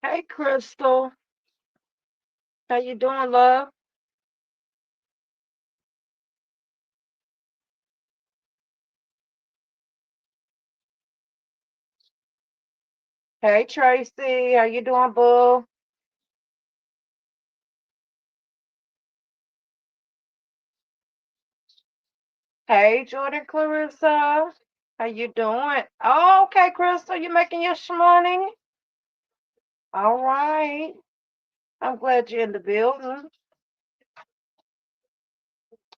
Hey, Crystal. How you doing, love? Hey, Tracy. How you doing, boo? Hey, Jordan Clarissa. How you doing? Oh, okay, Crystal. You making your money? All right. I'm glad you're in the building.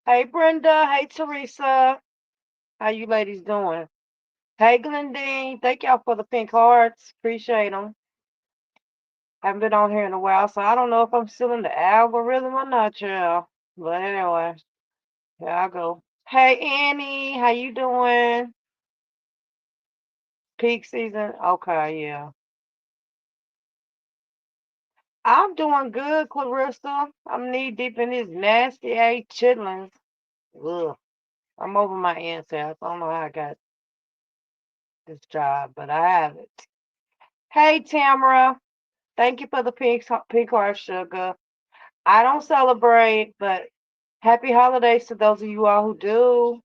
Hey, Brenda. Hey, Teresa. How you ladies doing? Hey, Glendine. Thank y'all for the pink hearts. Appreciate them. Haven't been on here in a while, so I don't know if I'm still in the algorithm or not, y'all. But anyway, here I go. Hey, Annie. How you doing? Peak season? Okay, yeah. I'm doing good, Clarissa. I'm knee deep in these nasty A chitlins. Ugh. I'm over my ancestors. I don't know how I got this job, but I have it. Hey, Tamara. Thank you for the pink heart, sugar. I don't celebrate, but happy holidays to those of you all who do.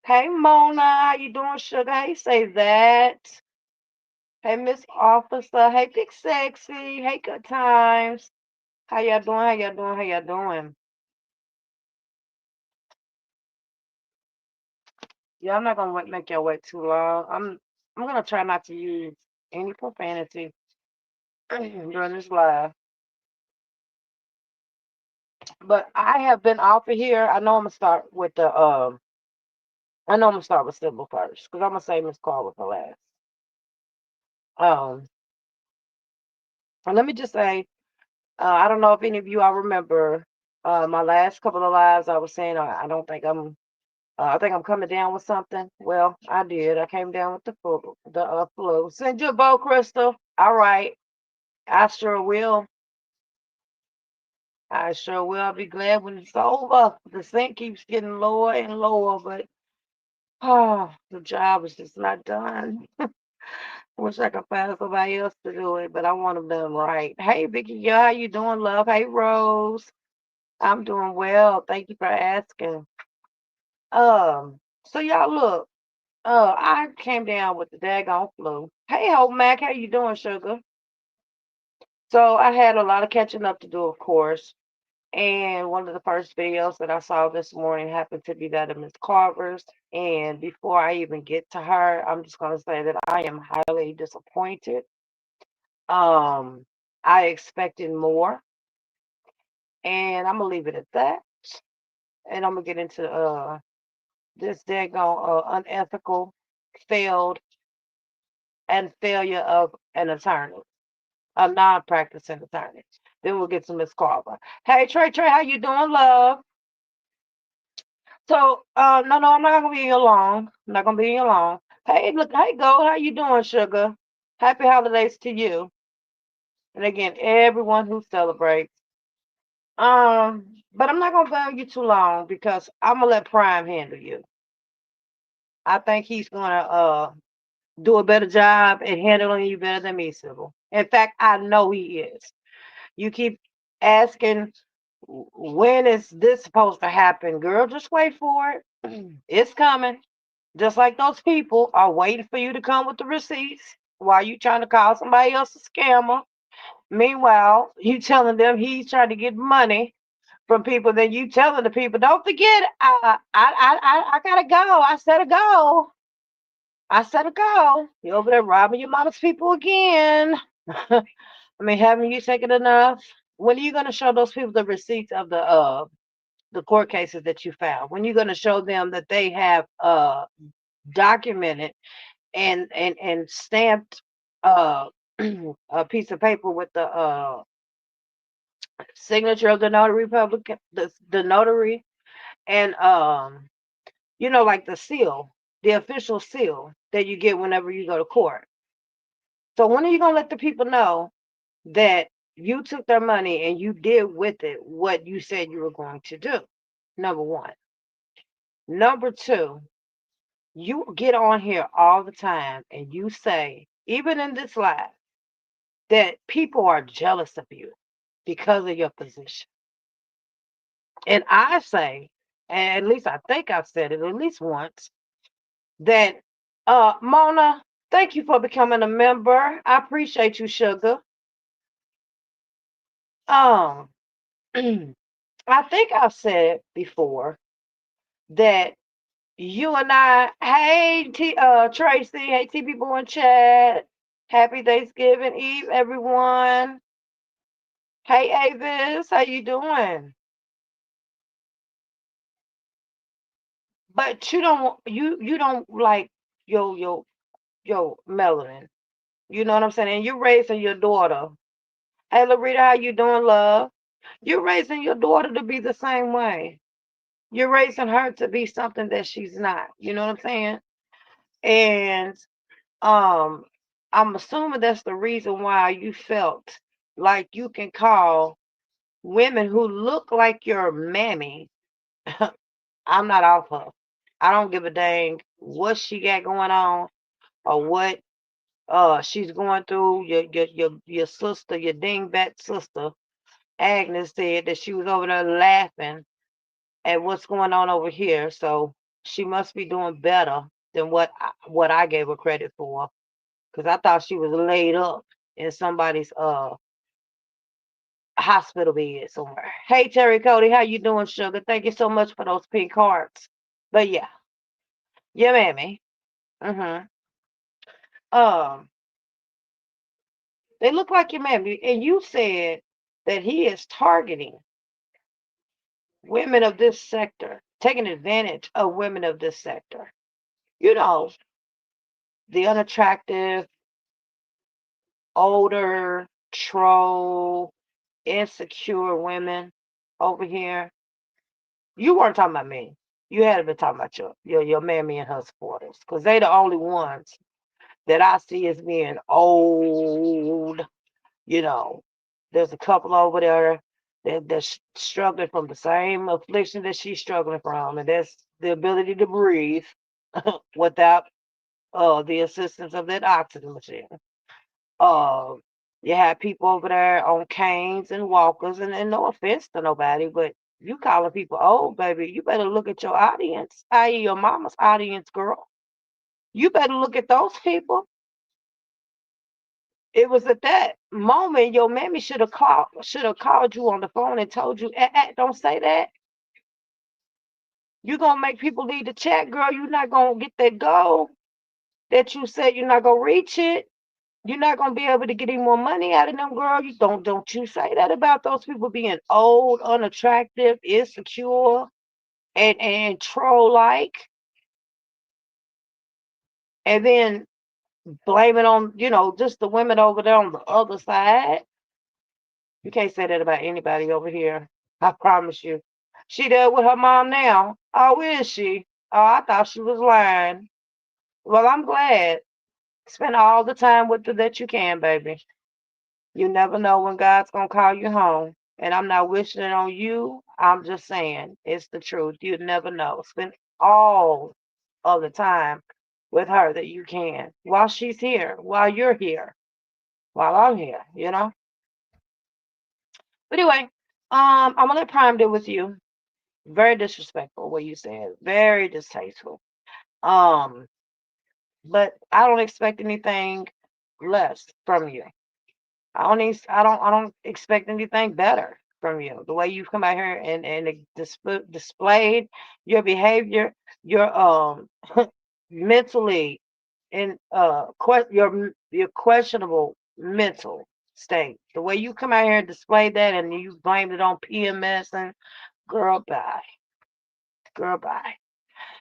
Hey, Mona. How you doing, sugar? Hey, say that. Hey, Miss Officer. Hey, Big Sexy. Hey, good times. How y'all doing? How y'all doing? How y'all doing? Yeah, I'm not gonna make y'all wait too long. I'm gonna try not to use any profanity during this live. But I have been off of here. I know I'm gonna start with Sybil first because I'm gonna say Miss Carla for last. Um, and let me just say, I don't know if any of you all remember my last couple of lives. I was saying I don't think I think I'm coming down with something. Well, I did. I came down with the flu. Send you a bow, Crystal. All right. I sure will. I sure will. I'll be glad when it's over. The scent keeps getting lower and lower, but the job is just not done. Wish I could find somebody else to do it, but I want them done right. Hey, Vicky, yeah, how you doing, love? Hey, Rose. I'm doing well. Thank you for asking. So y'all look. I came down with the daggone flu. Hey, Hope Mac, how you doing, sugar? So I had a lot of catching up to do, of course. And one of the first videos that I saw this morning happened to be that of Miss Carver's. And before I even get to her, I'm just going to say that I am highly disappointed. Um, I expected more, and I'm gonna leave it at that. And I'm gonna get into this daggone unethical, failed, and failure of an attorney, a non-practicing attorney. Then we'll get to Miss Carver. Hey Trey, how you doing, love? So, no, I'm not gonna be here long. I'm not gonna be here long. Hey, look, hey, Gold, how you doing, sugar? Happy holidays to you, and again, everyone who celebrates. But I'm not gonna bother you too long because I'm gonna let Prime handle you. I think he's gonna do a better job at handling you better than me, Sybil. In fact, I know he is. You keep asking when is this supposed to happen, girl? Just wait for it. It's coming. Just like those people are waiting for you to come with the receipts while you trying to call somebody else a scammer. Meanwhile, you telling them he's trying to get money from people. Then you telling the people, don't forget, I gotta go. I said to go. I said to go. You over there robbing your mama's people again. I mean, haven't you taken enough? When are you gonna show those people the receipts of the court cases that you found? When are you gonna show them that they have documented and stamped uh a piece of paper with the signature of the notary public, the notary, and like the seal, the official seal that you get whenever you go to court. So when are you gonna let the people know that you took their money and you did with it what you said you were going to do? Number one. Number two, you get on here all the time and you say, even in this live, that people are jealous of you because of your position. And I say, and at least I think I've said it at least once, that Mona, thank you for becoming a member. I appreciate you, sugar. Um, I think I've said before that you and I, hey Tracy, hey T people in chat, happy Thanksgiving Eve, everyone. Hey Avis, how you doing? But you don't like yo melanin. You know what I'm saying? And you're raising your daughter. Hey Larita, how you doing, love? You're raising your daughter to be the same way. You're raising her to be something that she's not. You know what I'm saying? And um, I'm assuming that's the reason why you felt like you can call women who look like your mammy. I'm not off her. I don't give a dang what she got going on or what she's going through. Your sister, your dingbat sister, Agnes said that she was over there laughing at what's going on over here. So she must be doing better than what I gave her credit for. Because I thought she was laid up in somebody's hospital bed somewhere. Hey Terry Cody, how you doing, sugar? Thank you so much for those pink hearts. But yeah, mammy. Mm-hmm. Um, they look like your mammy, and you said that he is targeting women of this sector, taking advantage of women of this sector. You know, the unattractive, older, troll, insecure women over here. You weren't talking about me. You had been talking about your mammy and her supporters, because they the only ones that I see as being old. You know, there's a couple over there that's struggling from the same affliction that she's struggling from, and that's the ability to breathe without the assistance of that oxygen machine. Uh, you have people over there on canes and walkers, and no offense to nobody, but you calling people old, baby. You better look at your audience, i.e., your mama's audience, girl. You better look at those people. It was at that moment your mammy should have called you on the phone and told you, don't say that. You're gonna make people leave the chat, girl. You're not gonna get that goal that you said you're not gonna reach it. You're not gonna be able to get any more money out of them, girl. You don't you say that about those people being old, unattractive, insecure, and troll like, and then blame it on just the women over there on the other side. You can't say that about anybody over here. I promise you. She there with her mom now. Oh, is she? Oh, I thought she was lying. Well, I'm glad. Spend all the time with her that you can, baby. You never know when God's gonna call you home. And I'm not wishing it on you. I'm just saying it's the truth. You never know. Spend all of the time with her that you can while she's here, while you're here, while I'm here. But anyway, I'm gonna let Prime deal with you. Very disrespectful what you said. Very distasteful. Um, but I don't expect anything less from you. I don't expect anything better from you. The way you've come out here and displayed your behavior, your mentally in your questionable mental state. The way you come out here and display that and you blamed it on PMS and girl bye. Girl bye.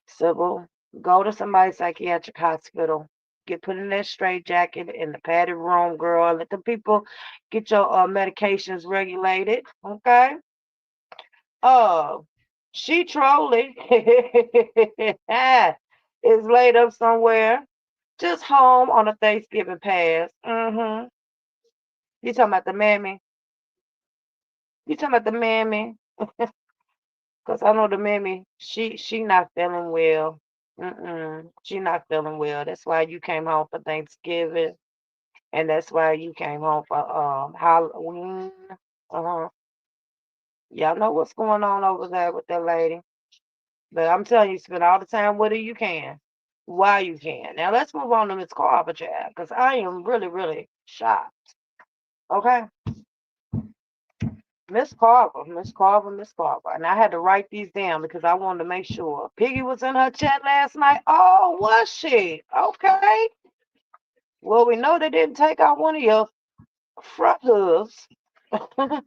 Sybil, go to somebody's psychiatric hospital. Get put in that straight jacket in the padded room, girl. Let the people get your medications regulated. Okay? Uh, she trolling is laid up somewhere, just home on a Thanksgiving pass. You talking about the mammy? You talking about the mammy? Cause I know the mammy, she not feeling well. She not feeling well. That's why you came home for Thanksgiving. and that's why you came home for Halloween. Uh-huh. Y'all know what's going on over there with that lady. But I'm telling you, spend all the time with her you can, while you can. Now let's move on to Miss Carver, child, because I am really, really shocked. Okay, Miss Carver, Miss Carver, Miss Carver, and I had to write these down because I wanted to make sure. Piggy was in her chat last night. Oh, was she? Okay. Well, we know they didn't take out one of your front hooves. Thank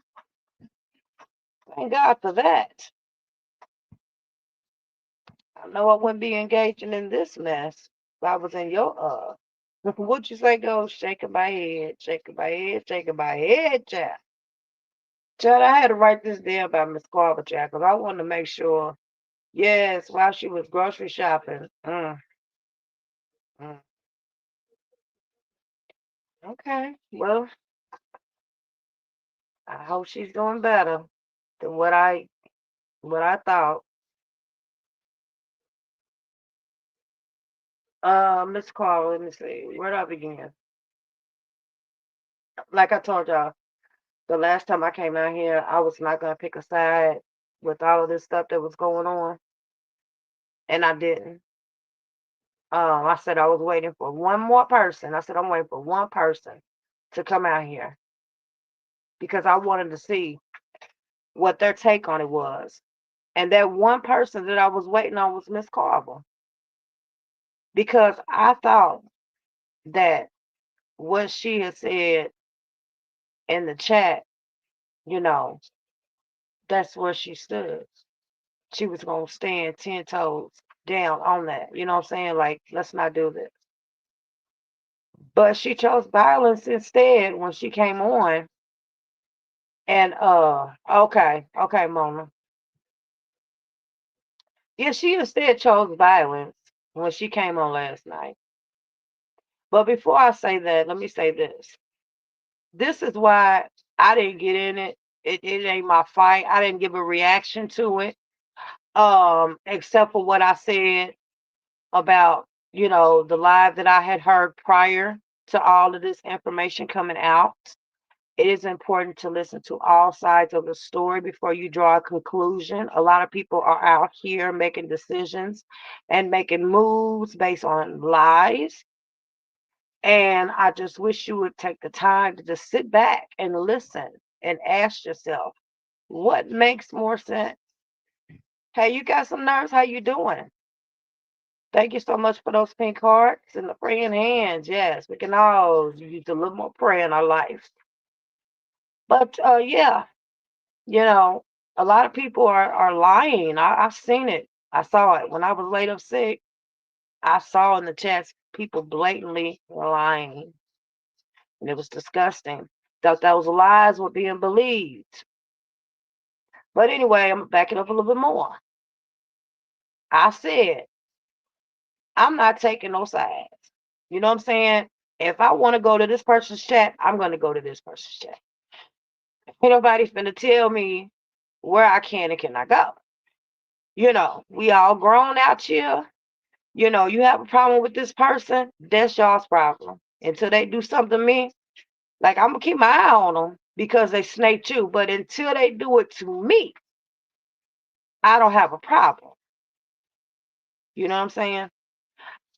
God for that. I know I wouldn't be engaging in this mess if I was in your What'd you say, go? Shaking my head, shaking my head, shaking my head, child. Child, I had to write this down by Miss Carver, child, because I wanted to make sure. Yes, while she was grocery shopping. Mm. Okay, well, I hope she's doing better than what I thought. Miss Carver, let me see. Where do I begin? Like I told y'all, the last time I came out here, I was not gonna pick a side with all of this stuff that was going on, and I didn't. I said I was waiting for one more person. I said I'm waiting for one person to come out here because I wanted to see what their take on it was. And that one person that I was waiting on was Miss Carver because I thought that what she had said in the chat, you know, that's where she stood. She was gonna stand 10 toes down on that. You know what I'm saying? Like, let's not do this. But she chose violence instead when she came on. And okay, Mona. Yeah, she instead chose violence when she came on last night. But before I say that, let me say this. This is why I didn't get in it. It ain't my fight. I didn't give a reaction to it. Except for what I said about, the live that I had heard prior to all of this information coming out. It is important to listen to all sides of the story before you draw a conclusion. A lot of people are out here making decisions and making moves based on lies. And I just wish you would take the time to just sit back and listen and ask yourself, what makes more sense? Hey, you got some nerves? How you doing? Thank you so much for those pink hearts and the praying hands. Yes, we can all use a little more prayer in our life. But yeah, you know, a lot of people are lying. I've seen it. I saw it when I was laid up sick. I saw in the chats people blatantly lying, and it was disgusting. Thought those lies were being believed. But anyway, I'm backing up a little bit more. I said I'm not taking no sides. You know what I'm saying? If I want to go to this person's chat, I'm going to go to this person's chat. Ain't nobody finna tell me where I can and cannot go. We all grown out here. You have a problem with this person, that's y'all's problem. Until they do something to me, like I'm gonna keep my eye on them because they snake you. But until they do it to me, I don't have a problem. You know what I'm saying?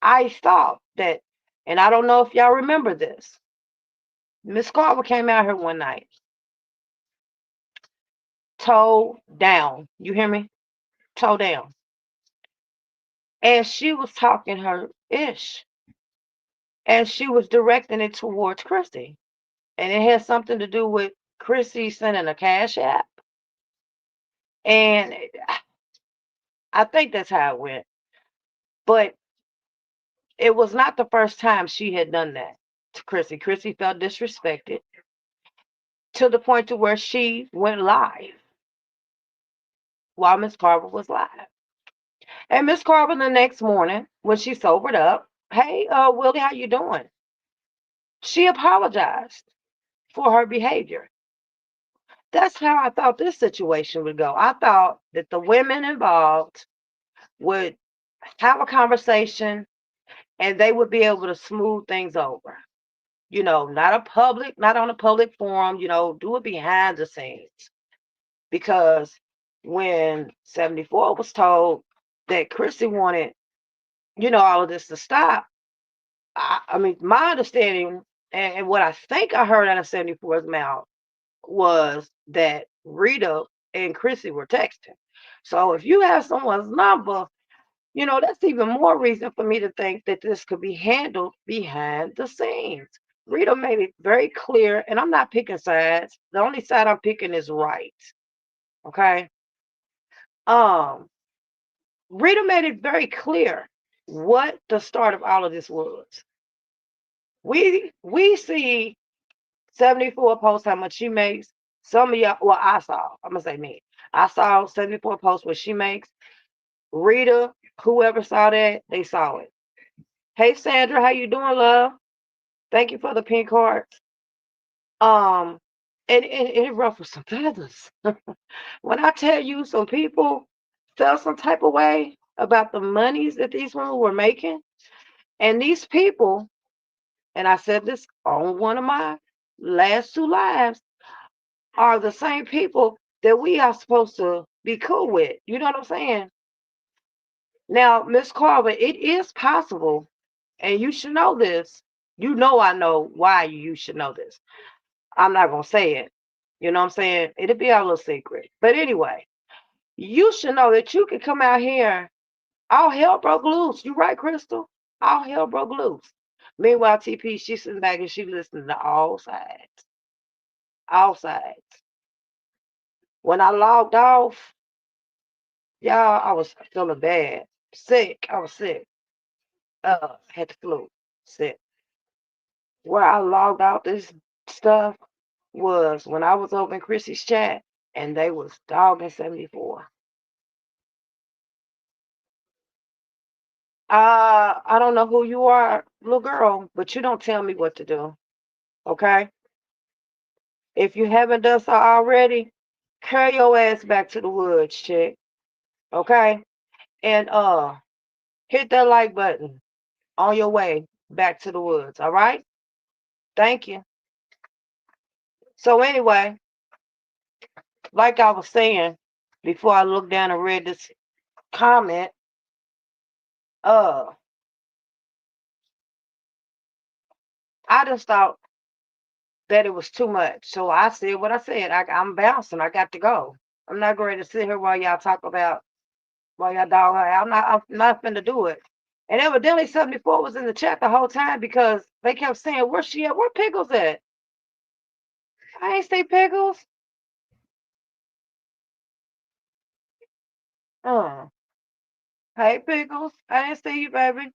I thought that, and I don't know if y'all remember this. Miss Carver came out here one night, toe down. You hear me? Toe down. And she was talking her ish. And she was directing it towards Chrissy. And it had something to do with Chrissy sending a cash app. And I think that's how it went. But it was not the first time she had done that to Chrissy. Chrissy felt disrespected to the point to where she went live while Miss Carver was live. And Miss Carver the next morning, when she sobered up, hey, Willie, how you doing? She apologized for her behavior. That's how I thought this situation would go. I thought that the women involved would have a conversation and they would be able to smooth things over. not on a public forum, do it behind the scenes. Because when 74 was told that Chrissy wanted, all of this to stop, I mean, my understanding and what I think I heard out of 74's mouth was that Rita and Chrissy were texting. So if you have someone's number, that's even more reason for me to think that this could be handled behind the scenes. Rita made it very clear, and I'm not picking sides. The only side I'm picking is right. Okay. Um, Rita made it very clear what the start of all of this was. We see 74 posts how much she makes. Some of y'all, well, I saw. I'm gonna say me. I saw 74 posts what she makes. Rita, whoever saw that, they saw it. Hey Sandra, how you doing, love? Thank you for the pink hearts. Um, and it ruffled some feathers. When I tell you some people felt some type of way about the monies that these women were making, and these people, and I said this on one of my last two lives, are the same people that we are supposed to be cool with. You know what I'm saying? Now, Miss Carver, it is possible, and you should know this. I know why you should know this. I'm not gonna say it. You know what I'm saying? It'll be our little secret. But anyway, you should know that you can come out here. All hell broke loose. You right, Crystal? All hell broke loose. Meanwhile, TP, she's sitting back and she listening to all sides. All sides. When I logged off, y'all, I was feeling bad. Sick. I was sick. Had the flu. Sick. Where I logged out this stuff was when I was over in Chrissy's chat and they was dogging 74. I don't know who you are, little girl, but you don't tell me what to do. Okay? If you haven't done so already, carry your ass back to the woods, chick. Okay? And hit that like button on your way back to the woods. All right? Thank you. So anyway, like I was saying before I looked down and read this comment, uh, I just thought that it was too much. So I said what I said. I'm bouncing. I got to go. I'm not going to sit here while y'all talk about while y'all dog. I'm not finna do it. And evidently 74 was in the chat the whole time because they kept saying, where's she at? Where Pickles at? I ain't say Pickles. Uh, hey Pickles. I didn't see you, baby.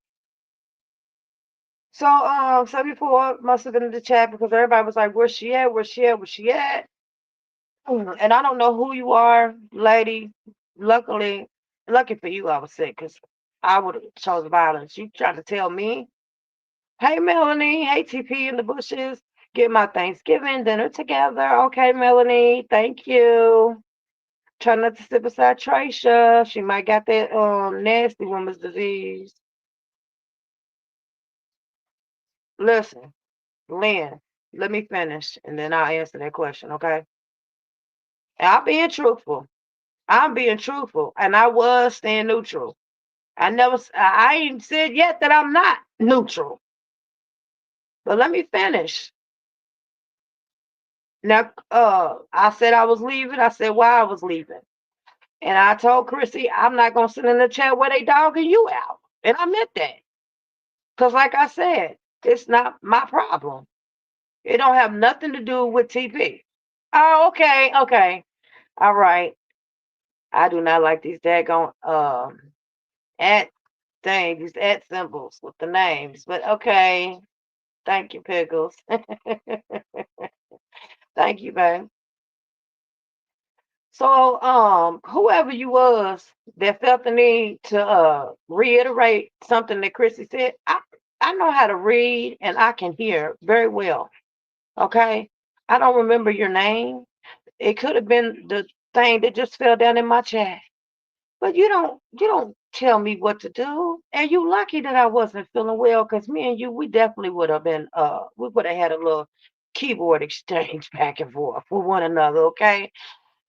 So 74 must have been in the chat because everybody was like, where's she at? Where's she at? Where's she at? And I don't know who you are, lady. Lucky for you, I was sick because I would have chose violence. You tried to tell me, hey, Melanie, hey, TP in the bushes, get my Thanksgiving dinner together. Okay, Melanie, thank you. Try not to sit beside Tracia. She might got that nasty woman's disease. Listen, Lynn, let me finish and then I'll answer that question, okay? And I'm being truthful. I'm being truthful, and I was staying neutral. I ain't said yet that I'm not neutral. But let me finish. Now, I said I was leaving. I said why I was leaving. And I told Chrissy, I'm not going to sit in the chat where they dogging you out. And I meant that. Because like I said, it's not my problem. It don't have nothing to do with TP. Oh, okay, okay. All right. I do not like these daggone at things, these at symbols with the names. But okay. Thank you, Pickles. Thank you, babe. So, whoever you was that felt the need to reiterate something that Chrissy said, I know how to read and I can hear very well. Okay, I don't remember your name. It could have been the thing that just fell down in my chat, but you don't tell me what to do. And you lucky that I wasn't feeling well, because me and you, we definitely would have been we would have had a little keyboard exchange back and forth with one another, okay?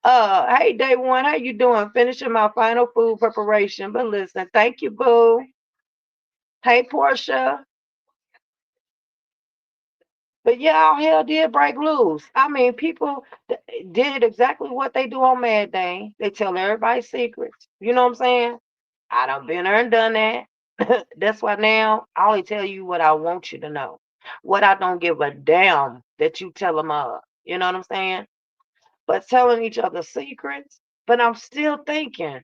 Hey day one, how you doing? Finishing my final food preparation. But listen, thank you, boo. Hey Portia. But yeah, all hell did break loose. I mean, people did exactly what they do on Mad Day. They tell everybody secrets. You know what I'm saying? I done been there and done that. That's why now I only tell you what I want you to know. What I don't give a damn that you tell them of. You know what I'm saying? But telling each other secrets. But I'm still thinking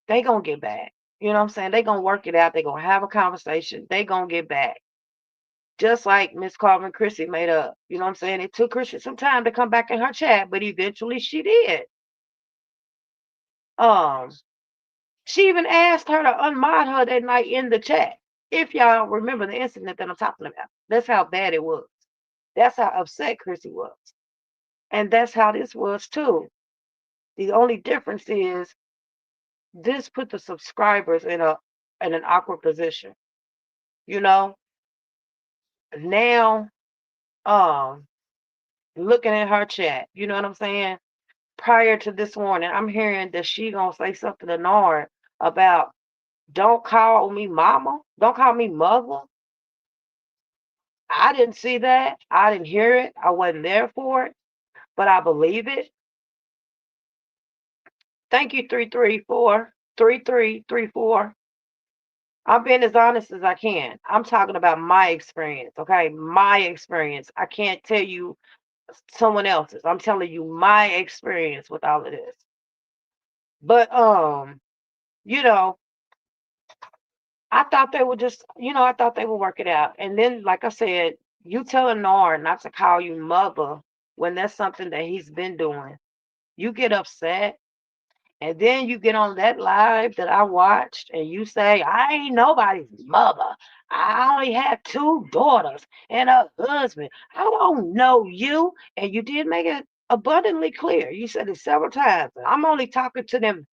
they gonna get back. You know what I'm saying? They gonna work it out. They gonna have a conversation. They gonna get back. Just like Miss Carmen Chrissy made up. You know what I'm saying? It took Chrissy some time to come back in her chat, but eventually she did. Um, she even asked her to unmod her that night in the chat. If y'all remember the incident that I'm talking about. That's how bad it was. That's how upset Chrissy was. And that's how this was too. The only difference is this put the subscribers in an awkward position. You know? Now um looking at her chat, you know what I'm saying? Prior to this morning, I'm hearing that she gonna say something to Nard about don't call me mama, don't call me mother. I didn't see that. I didn't hear it. I wasn't there for it, but I believe it. Thank you, 334 3334. I'm being as honest as I can. I'm talking about my experience, okay? My experience. I can't tell you someone else's. I'm telling you my experience with all of this. But you know, I thought they would just, I thought they would work it out. And then, like I said, you telling Nard not to call you mother when that's something that he's been doing. You get upset, and then you get on that live that I watched, and you say, I ain't nobody's mother. I only have two daughters and a husband. I don't know you. And you did make it abundantly clear. You said it several times. I'm only talking to them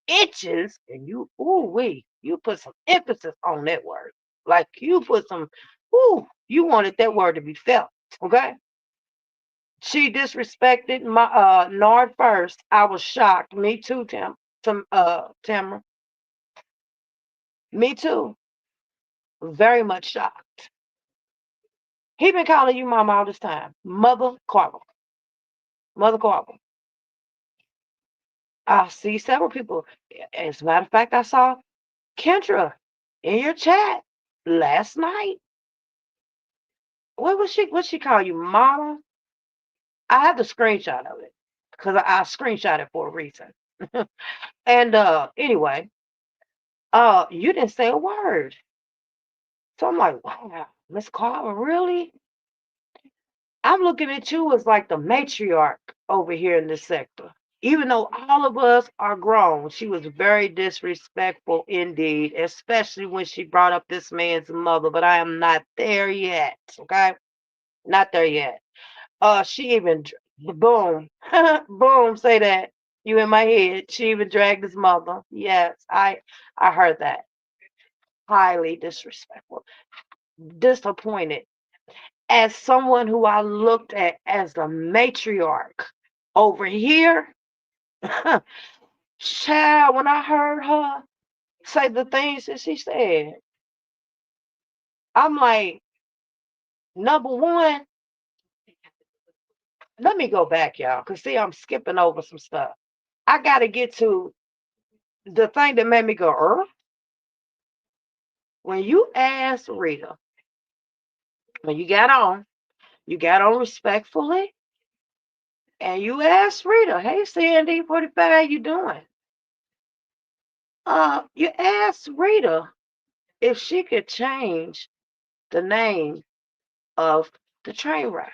inches, and you, ooh wee, you put some emphasis on that word. Like you put some, ooh, you wanted that word to be felt. Okay. She disrespected my Nard first. I was shocked. Me too, Tamara. Me too. Very much shocked. He been calling you mama all this time. Mother Carver. Mother Carver. I see several people. As a matter of fact, I saw Kendra in your chat last night. What she call you, mama? I have the screenshot of it because I screenshot it for a reason. And anyway, you didn't say a word. So I'm like, wow, Miss Carver, really? I'm looking at you as like the matriarch over here in this sector. Even though all of us are grown, she was very disrespectful indeed, especially when she brought up this man's mother. But I am not there yet. Okay, not there yet. She even boom, boom, say that. You in my head. She even dragged his mother. Yes, I heard that. Highly disrespectful. Disappointed. As someone who I looked at as the matriarch over here, child, when I heard her say the things that she said, I'm like, number one, let me go back, y'all, because see, I'm skipping over some stuff. I got to get to the thing that made me go, when you asked Rita, when you got on respectfully, and you asked Rita, hey, Sandy 45, how you doing? You asked Rita if she could change the name of the train riders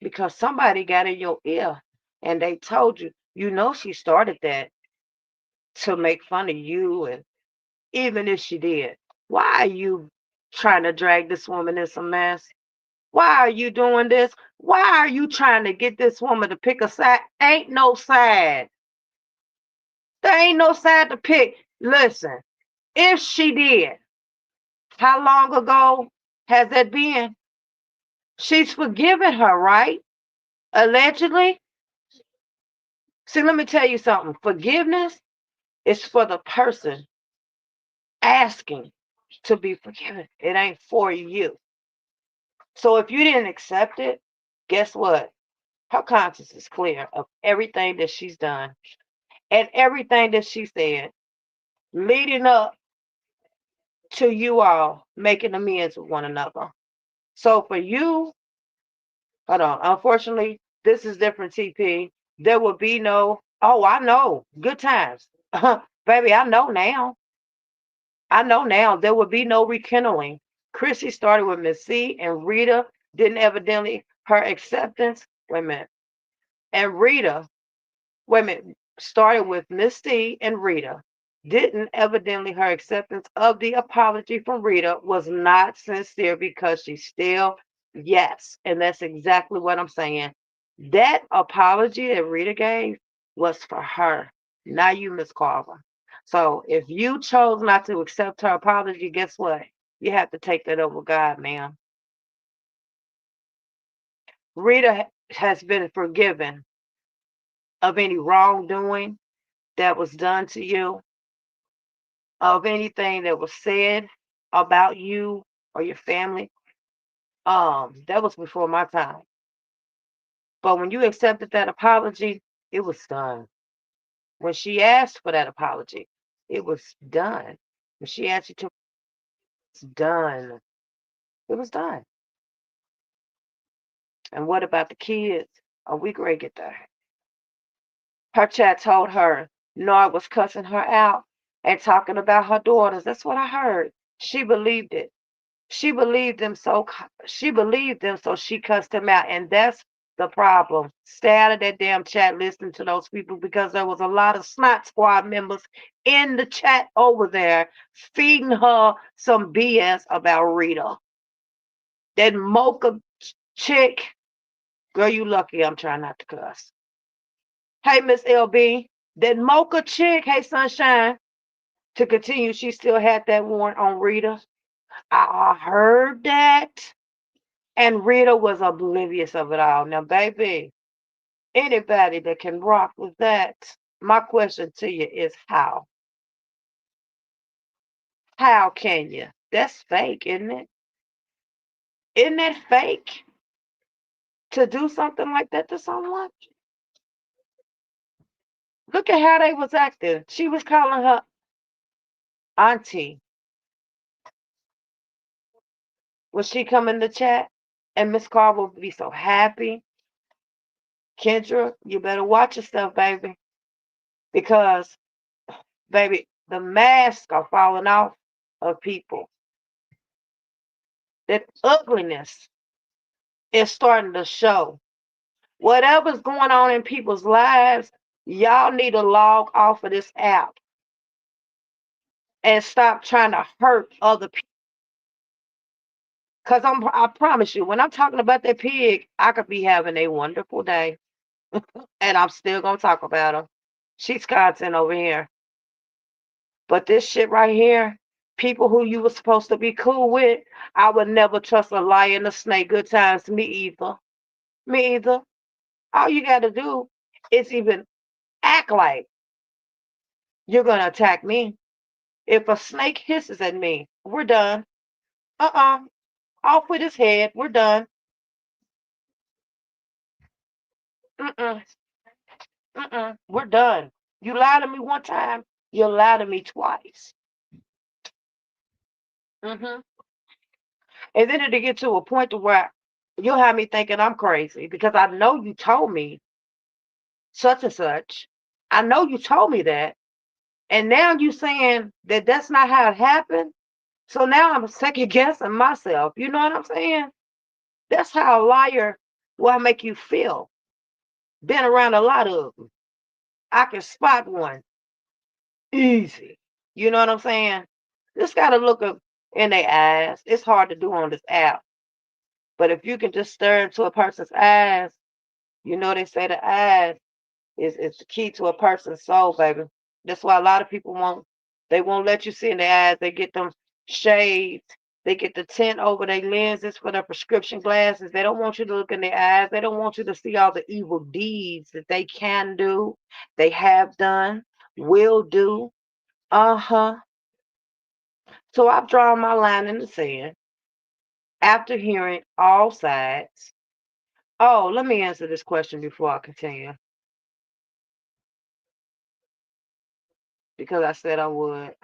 because somebody got in your ear and they told you, she started that to make fun of you. And even if she did, why are you trying to drag this woman in some mess? Why are you doing this? Why are you trying to get this woman to pick a side? Ain't no side. There ain't no side to pick. Listen, if she did, how long ago has that been? She's forgiven her, right? Allegedly. See, let me tell you something. Forgiveness is for the person asking to be forgiven. It ain't for you. So if you didn't accept it, guess what? Her conscience is clear of everything that she's done and everything that she said leading up to you all making amends with one another. So for you, hold on. Unfortunately, this is different, TP. There will be no, oh, I know, good times. Baby, I know now. I know now there will be no rekindling. Chrissy started with Miss C and Rita didn't evidently her acceptance. Wait a minute. And Rita, wait a minute, started with Miss C and Rita. Didn't evidently her acceptance of the apology from Rita was not sincere because she still, yes. And that's exactly what I'm saying. That apology that Rita gave was for her, not you, Miss Carver. So if you chose not to accept her apology, guess what? You have to take that over God, ma'am. Rita has been forgiven of any wrongdoing that was done to you, of anything that was said about you or your family. That was before my time. But when you accepted that apology, it was done. When she asked for that apology, it was done. When she asked you to, it's done. It was done. And what about the kids? A week ready to get there. Her chat told her Nard was cussing her out and talking about her daughters. That's what I heard. She believed it. She believed them, so she cussed him out, and that's the problem. Stay out of that damn chat listening to those people because there was a lot of snot squad members in the chat over there feeding her some BS about Rita. That mocha chick, girl, you lucky I'm trying not to cuss. Hey, Miss LB, that mocha chick, hey, Sunshine, to continue, she still had that warrant on Rita. I heard that. And Rita was oblivious of it all. Now, baby, anybody that can rock with that, my question to you is how? How can you? That's fake, isn't it? Isn't that fake to do something like that to someone? Look at how they was acting. She was calling her auntie when she come in the chat, and Miss Carr would be so happy. Kendra, you better watch yourself, baby, because, baby, the masks are falling off of people. That ugliness is starting to show. Whatever's going on in people's lives, y'all need to log off of this app and stop trying to hurt other people. Cause I promise you, when I'm talking about that pig, I could be having a wonderful day, and I'm still gonna talk about her. She's content over here, but this shit right here, people who you were supposed to be cool with, I would never trust a lion and a snake. Good times, me either. Me either. All you got to do is even act like you're going to attack me. If a snake hisses at me, we're done. Uh-uh. Off with his head. We're done. Mm-mm. Mm-mm. We're done. You lied to me one time, you lied to me twice. Mm-hmm. And then it'll get to a point to where you'll have me thinking I'm crazy because I know you told me such and such. I know you told me that. And now you saying that that's not how it happened. So now I'm second guessing myself. You know what I'm saying? That's how a liar will make you feel. Been around a lot of them. I can spot one easy. You know what I'm saying? Just got to look up in their eyes. It's hard to do on this app. But if you can just stare into a person's eyes, you know they say the eyes is the key to a person's soul, baby. That's why a lot of people won't They won't let you see in their eyes. They get them shades. They get the tint over their lenses for their prescription glasses. They don't want you to look in their eyes. They don't want you to see all the evil deeds that they can do, they have done, will do. Uh-huh. So I've drawn my line in the sand after hearing all sides. Oh, let me answer this question before I continue because I said I would.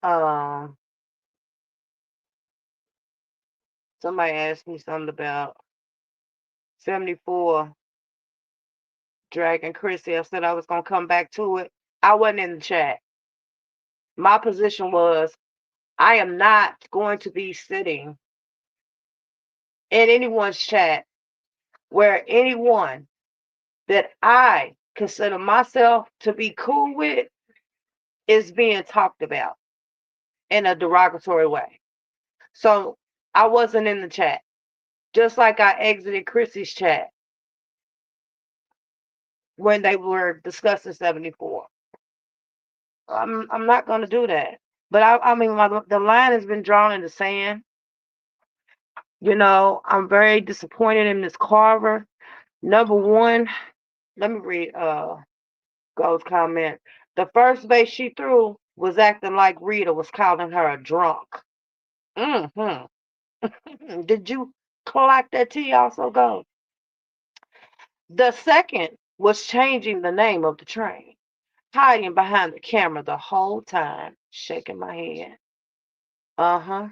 Um, Somebody asked me something about 74 Dragon Chrissy. I said I was gonna come back to it. I wasn't in the chat. My position was I am not going to be sitting in anyone's chat where anyone that I consider myself to be cool with is being talked about in a derogatory way. So I wasn't in the chat. Just like I exited Chrissy's chat when they were discussing 74. I'm not gonna do that. But I mean the line has been drawn in the sand. You know, I'm very disappointed in Miss Carver. Number one, let me read Gold's comment. The first base she threw was acting like Rita was calling her a drunk. Mm-hmm. Did you clock that tea also, Gold? The second was changing the name of the train, hiding behind the camera the whole time, shaking my head. Uh-huh.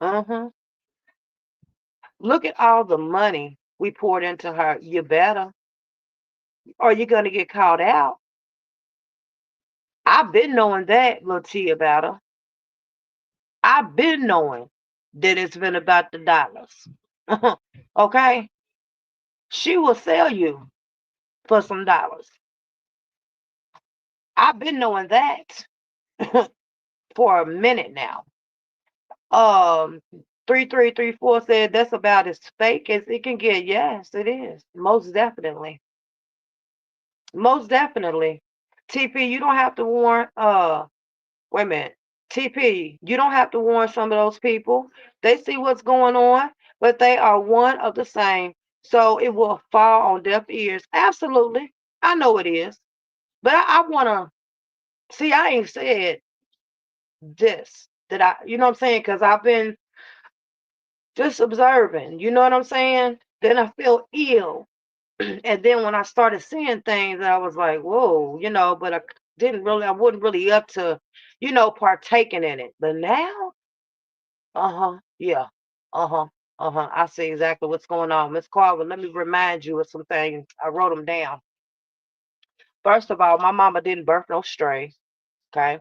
Uh-huh. Look at all the money we poured into her. You better, or you're gonna get called out. I've been knowing that, little T, about her. I've been knowing that it's been about the dollars. Okay? She will sell you for some dollars. I've been knowing that for a minute now. Um 3334 said that's about as fake as it can get. Yes, it is. Most definitely. Most definitely. TP, you don't have to warn wait a minute. TP, you don't have to warn some of those people. They see what's going on, but they are one of the same. So it will fall on deaf ears. Absolutely. I know it is. But I want to see, I ain't said this that you know what I'm saying? Because I've been just observing. You know what I'm saying? Then I feel ill. And then when I started seeing things, I was like, whoa, you know, but I wasn't really up to, partaking in it. But now, uh-huh. Yeah. Uh-huh. Uh-huh. I see exactly what's going on. Miss Carver, let me remind you of some things. I wrote them down. First of all, my mama didn't birth no stray. Okay.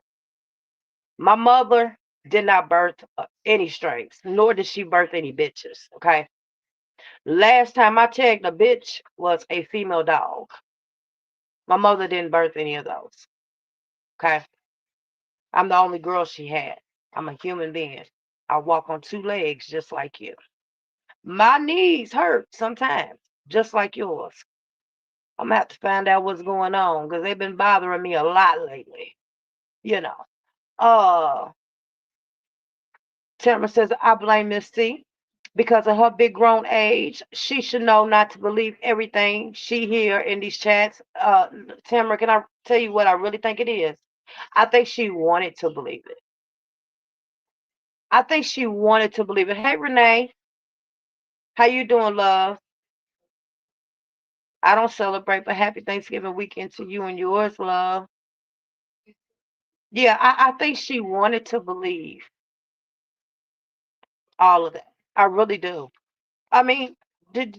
My mother did not birth any strays, nor did she birth any bitches. Okay. Last time I checked, a bitch was a female dog. My mother didn't birth any of those. Okay. I'm the only girl she had. I'm a human being. I walk on two legs just like you. My knees hurt sometimes, just like yours. I'm gonna have to find out what's going on because they've been bothering me a lot lately. You know. Uh Tamara says I blame Miss C because of her big grown age. She should know not to believe everything she hear in these chats. Tamara, can I tell you what I really think it is? I think she wanted to believe it. I think she wanted to believe it. Hey Renee, how you doing, love? I don't celebrate, but happy Thanksgiving weekend to you and yours, love. Yeah, I think she wanted to believe all of that. I really do. I mean, good.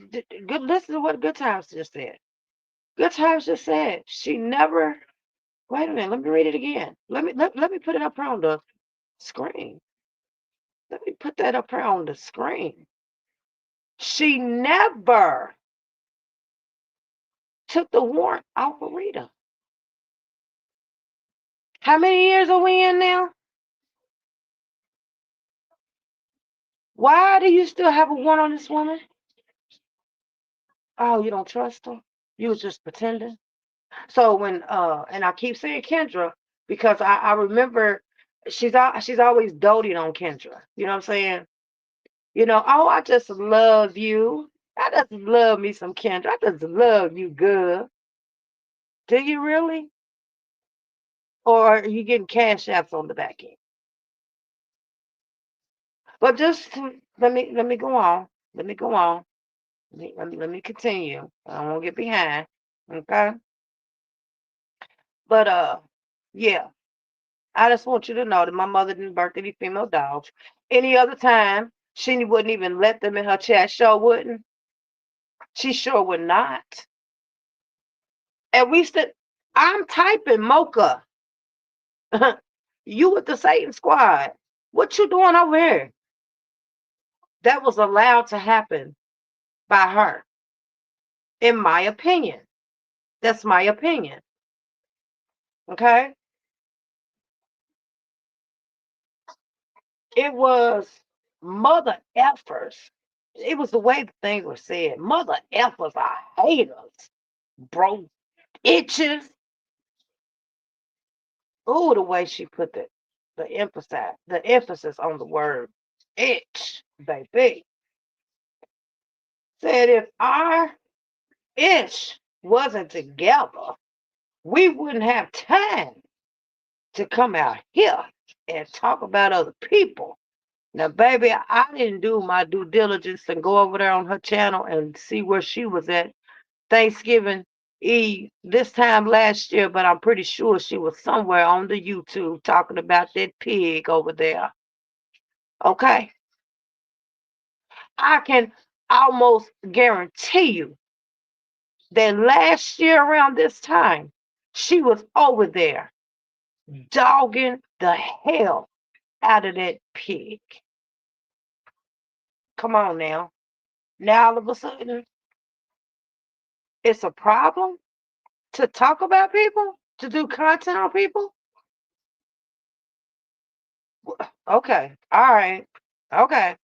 Listen to what Good Times just said. Good Times just said she never. Wait a minute. Let me read it again. Let me put it up here on the screen. Let me put that up here on the screen. She never took the warrant off of Rita. How many years are we in now? Why do you still have a warrant on this woman? Oh, you don't trust her? You was just pretending? So when and I keep saying Kendra because I remember she's always doting on Kendra. You know what I'm saying? Oh, I just love you. I just love me some Kendra. I just love you good. Do you really? Or are you getting cash apps on the back end? But let me go on. Let me go on. Let me continue. I don't want to get behind. Okay. But yeah. I just want you to know that my mother didn't birth any female dogs. Any other time, she wouldn't even let them in her chat. Sure wouldn't. She sure would not. And we still, I'm typing Mocha. You with the Satan Squad. What you doing over here? That was allowed to happen by her, in my opinion. That's my opinion. Okay? It was mother effers. It was the way the things were said. Mother effers are haters, bro. Itches. Oh, the way she put the emphasis on the word itch, baby. Said if our ish wasn't together, we wouldn't have time to come out here and talk about other people. Now, baby, I didn't do my due diligence and go over there on her channel and see where she was at Thanksgiving Eve this time last year, but I'm pretty sure she was somewhere on the YouTube talking about that pig over there. Okay. I can almost guarantee you that last year around this time, she was over there dogging the hell out of that pig. Come on now. Now all of a sudden, it's a problem to talk about people, to do content on people. Okay. All right. Okay.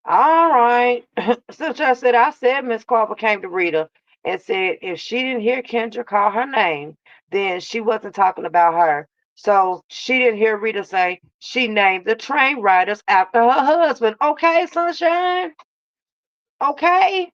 All right. Since I said Miss Carver came to Rita and said if she didn't hear Kendra call her name, then she wasn't talking about her. So she didn't hear Rita say she named the train riders after her husband. Okay, sunshine. Okay.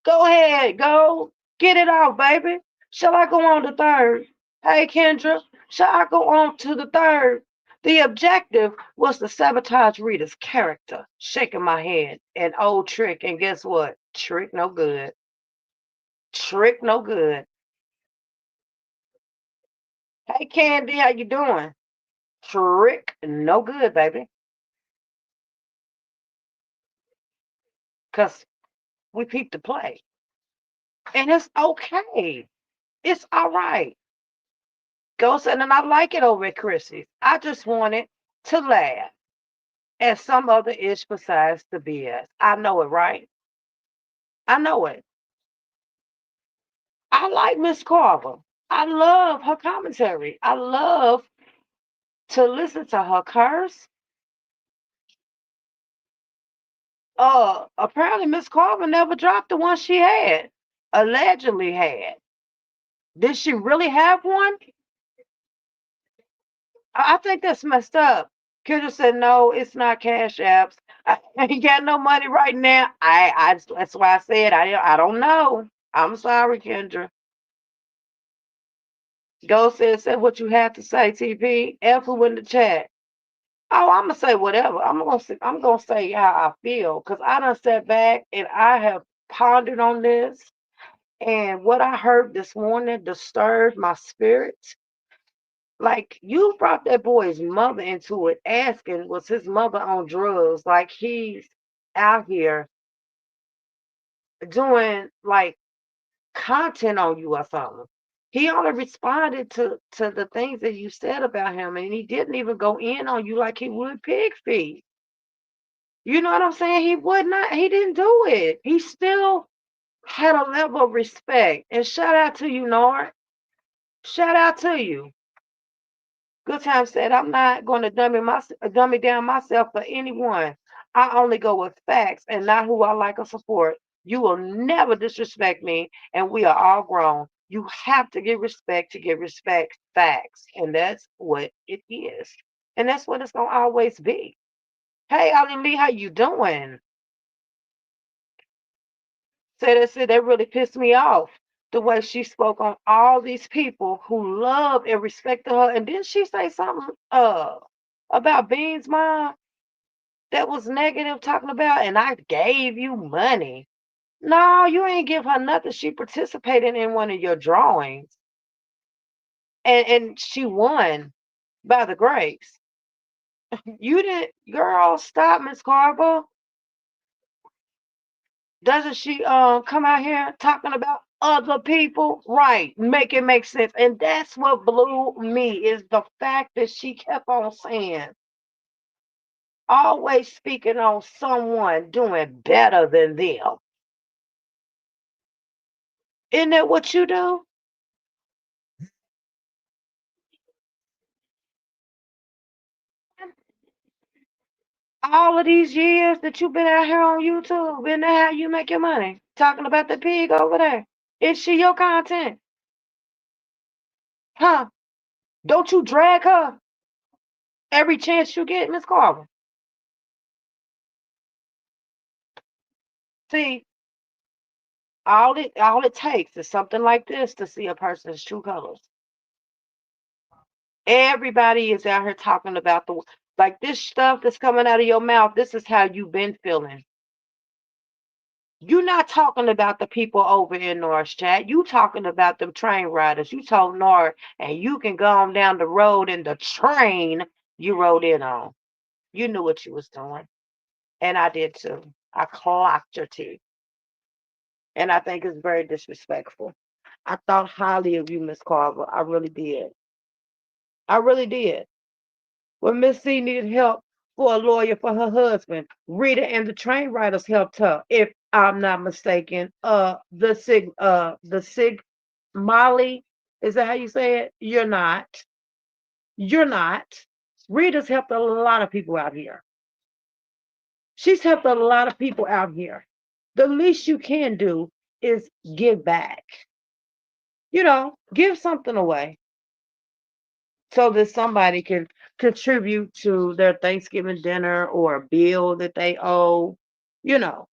Go ahead. Go get it off, baby. Shall I go on to third? Hey, Kendra, shall I go on to the third? The objective was to sabotage Rita's character, shaking my head. An old trick, and guess what? Trick no good. Trick no good. Hey, Candy, how you doing? Trick no good, baby. Because we peeped the play. And it's okay. It's all right. Go sit and I like it over at Chrissy's. I just wanted to laugh at some other ish besides the BS. I know it, right? I know it. I like Miss Carver. I love her commentary. I love to listen to her curse. Apparently Miss Carver never dropped the one she had, allegedly had. Did she really have one? I think that's messed up. Kendra said, no, it's not cash apps. I ain't got no money right now. That's why I said I don't know. I'm sorry, Kendra. Go said what you have to say, TP. F who in the chat. Oh, I'm gonna say whatever. I'm gonna say how I feel because I done sat back and I have pondered on this, and what I heard this morning disturbed my spirit. Like you brought that boy's mother into it, asking was his mother on drugs? Like he's out here doing like content on you or something. He only responded to the things that you said about him, and he didn't even go in on you like he would pig feed. You know what I'm saying? He would not, he didn't do it. He still had a level of respect. And shout out to you, Nord. Shout out to you. Good time said, I'm not going to dummy down myself for anyone. I only go with facts and not who I like or support. You will never disrespect me, and we are all grown. You have to give respect to give respect. Facts. And that's what it is. And that's what it's gonna always be. Hey, Ali Lee, how you doing? Said that really pissed me off. The way she spoke on all these people who love and respected her. And didn't she say something about Bean's mom that was negative talking about, and I gave you money. No, you ain't give her nothing. She participated in one of your drawings, and she won by the grace. You didn't, girl. Stop, Miss Carver. Doesn't she come out here talking about other people? Right, make it make sense. And that's what blew me is the fact that she kept on saying, always speaking on someone doing better than them. Isn't that what you do? All of these years that you've been out here on YouTube, and that how you make your money? Talking about the pig over there. Is she your content? Huh? Don't you drag her every chance you get, Miss Carver? See, all it takes is something like this to see a person's true colors. Everybody is out here talking about the like this stuff that's coming out of your mouth. This is how you've been feeling. You're not talking about the people over in North Chat. You talking about the train riders. You told North, and you can go on down the road in the train you rode in on. You knew what you was doing, and I did too. I clocked your teeth, and I think it's very disrespectful. I thought highly of you, Miss Carver. I really did. I really did. When Miss C needed help for a lawyer for her husband, Rita and the train riders helped her. If I'm not mistaken, the Sig Molly, is that how you say it? You're not. You're not. Rita's helped a lot of people out here. She's helped a lot of people out here. The least you can do is give back. Give something away so that somebody can contribute to their Thanksgiving dinner or a bill that they owe. You know.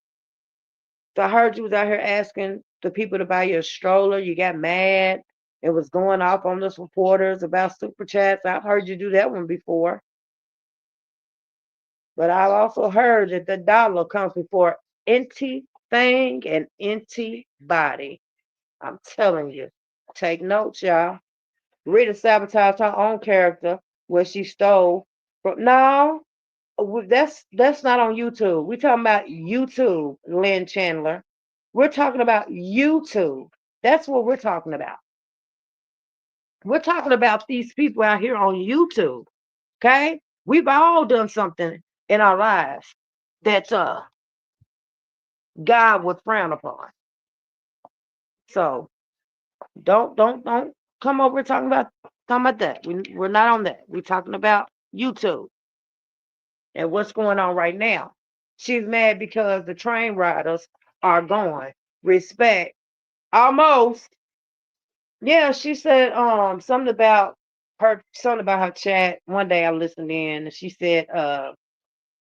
So I heard you was out here asking the people to buy you a stroller. You got mad. It was going off on those reporters about super chats. I've heard you do that one before. But I've also heard that the dollar comes before anything and anybody. I'm telling you. Take notes, y'all. Rita sabotaged her own character when she stole from. No, that's not on YouTube. We're talking about YouTube, Lynn Chandler. We're talking about YouTube. That's what we're talking about. We're talking about these people out here on YouTube. Okay? We've all done something in our lives that God would frown upon. So don't come over talking about that. We're not on that. We're talking about YouTube and what's going on right now. She's mad because the train riders are gone. Respect. Almost. Yeah, she said something about her chat. One day I listened in and she said,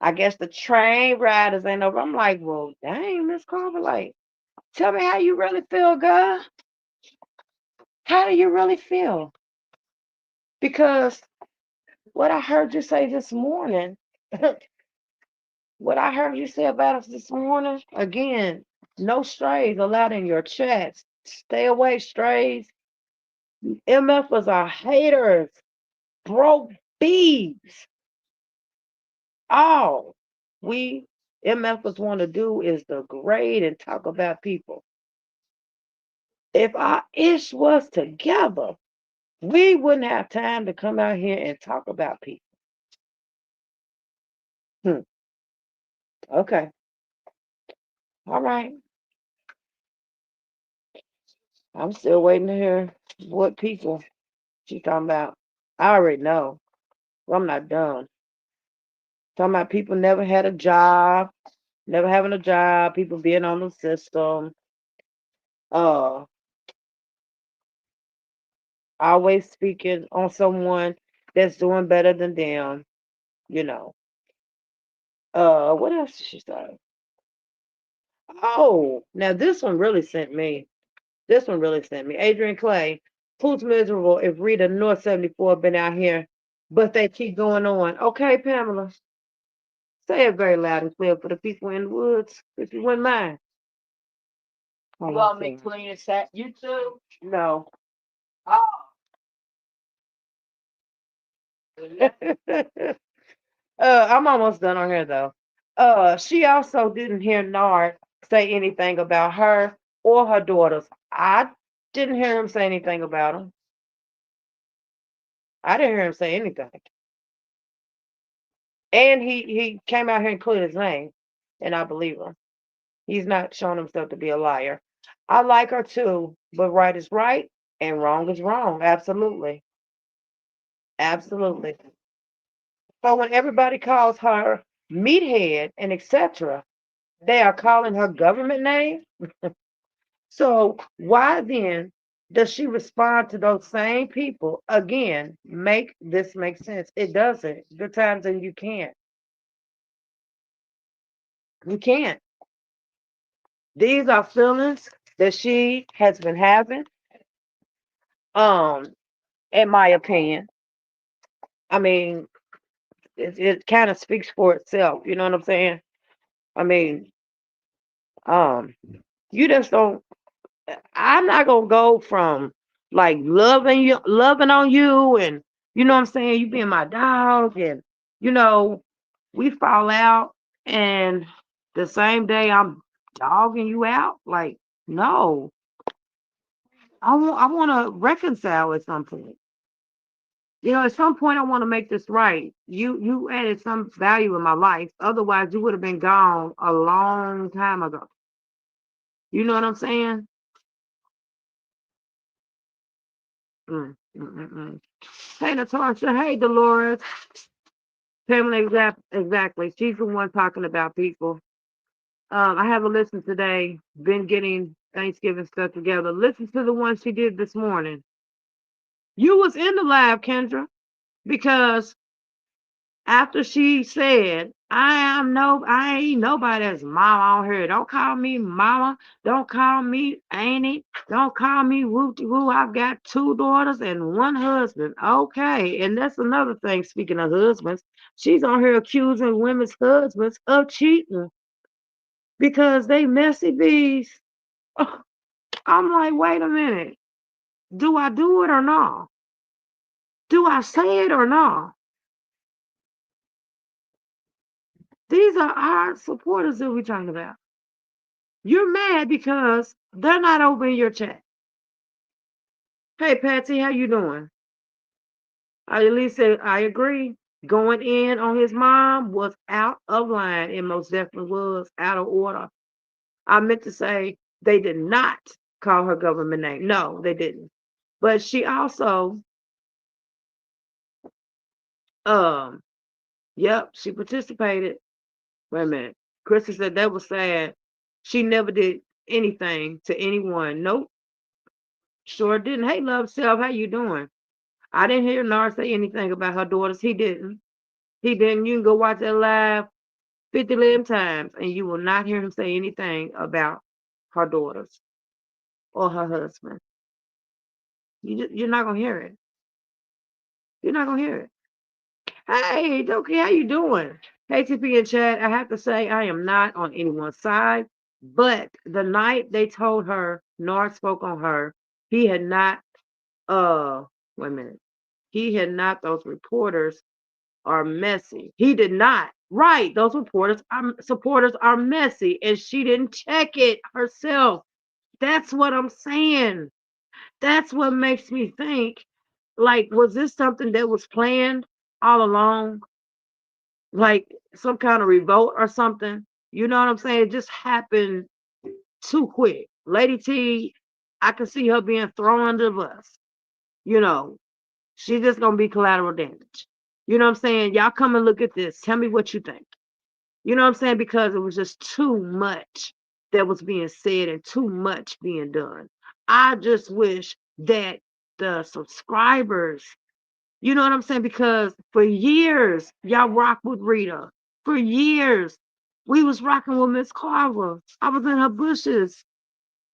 I guess the train riders ain't over. I'm like, well, dang, Miss Carver, like, tell me how you really feel, girl. How do you really feel? Because what I heard you say this morning, what I heard you say about us this morning, again, no strays allowed in your chats. Stay away, strays. MFers are haters, broke bees. All we MFers want to do is degrade and talk about people. If our ish was together, we wouldn't have time to come out here and talk about people. Hmm. Okay. All right. I'm still waiting to hear what people she's talking about. I already know. Well, I'm not done. Talking about people never had a job. never having a job, people being on the system, uh, always speaking on someone that's doing better than them, you know. What else did she say? Oh, now this one really sent me. This one really sent me. Adrian Clay, who's miserable if Rita North 74 been out here, but they keep going on. Okay, Pamela, say it very loud and clear for the people in the woods, if you wouldn't mind. You want me clean and set you too? No. Oh. I'm almost done on here though. She also didn't hear Nard say anything about her or her daughters. I didn't hear him say anything about them. I didn't hear him say anything. And he came out here and cleared his name, and I believe him. He's not shown himself to be a liar. I like her too, but right is right and wrong is wrong. Absolutely. Absolutely. So when everybody calls her meathead and etc., they are calling her government name. So why then does she respond to those same people again? Make this make sense? It doesn't. Good times and you can't. You can't. These are feelings that she has been having. Um, in my opinion, I mean, it kind of speaks for itself. You know what I'm saying? I mean, um, you just don't. I'm not gonna go from like loving you, loving on you, and you know what I'm saying, you being my dog, and you know, we fall out, and the same day I'm dogging you out. Like, no, I want to reconcile at some point. You know, at some point I want to make this right. You added some value in my life. Otherwise, you would have been gone a long time ago. You know what I'm saying? Mm, mm, mm, mm. Hey, Natasha. Hey, Dolores. Pamela, exactly. She's the one talking about people. I have a listen today. Been getting Thanksgiving stuff together. Listen to the one she did this morning. You was in the live, Kendra, because after she said, I ain't nobody's mama on here. Don't call me mama. Don't call me auntie. Don't call me woo woo. I've got two daughters and one husband. Okay. And that's another thing. Speaking of husbands, she's on here accusing women's husbands of cheating because they messy bees. I'm like, wait a minute. Do I do it or not? Do I say it or not? These are our supporters that we're talking about. You're mad because they're not over in your chat. Hey, Patsy, how you doing? I at least said I agree. Going in on his mom was out of line and most definitely was out of order. I meant to say they did not call her government name. No, they didn't. But she also, um, yep, she participated. Wait a minute. Krista said that was sad. She never did anything to anyone. Nope, sure didn't. Hey, love self, how you doing? I didn't hear Nard say anything about her daughters. He didn't. He didn't. You can go watch that live 50 million times and you will not hear him say anything about her daughters or her husband. You're not going to hear it. You're not going to hear it. Hey, Doki, how you doing? Hey, TP and Chad, I have to say I am not on anyone's side, but the night they told her, Nard spoke on her, he had not, uh, wait a minute, he had not, those reporters are messy. He did not. Right. Those reporters are supporters are messy. And she didn't check it herself. That's what I'm saying. That's what makes me think, like, was this something that was planned all along? Like some kind of revolt or something? You know what I'm saying? It just happened too quick. Lady T, I can see her being thrown under the bus. You know, she's just gonna be collateral damage. You know what I'm saying? Y'all come and look at this. Tell me what you think. You know what I'm saying? Because it was just too much that was being said and too much being done. I just wish that the subscribers, you know what I'm saying? Because for years, y'all rock with Rita. For years, we was rocking with Miss Carver. I was in her bushes.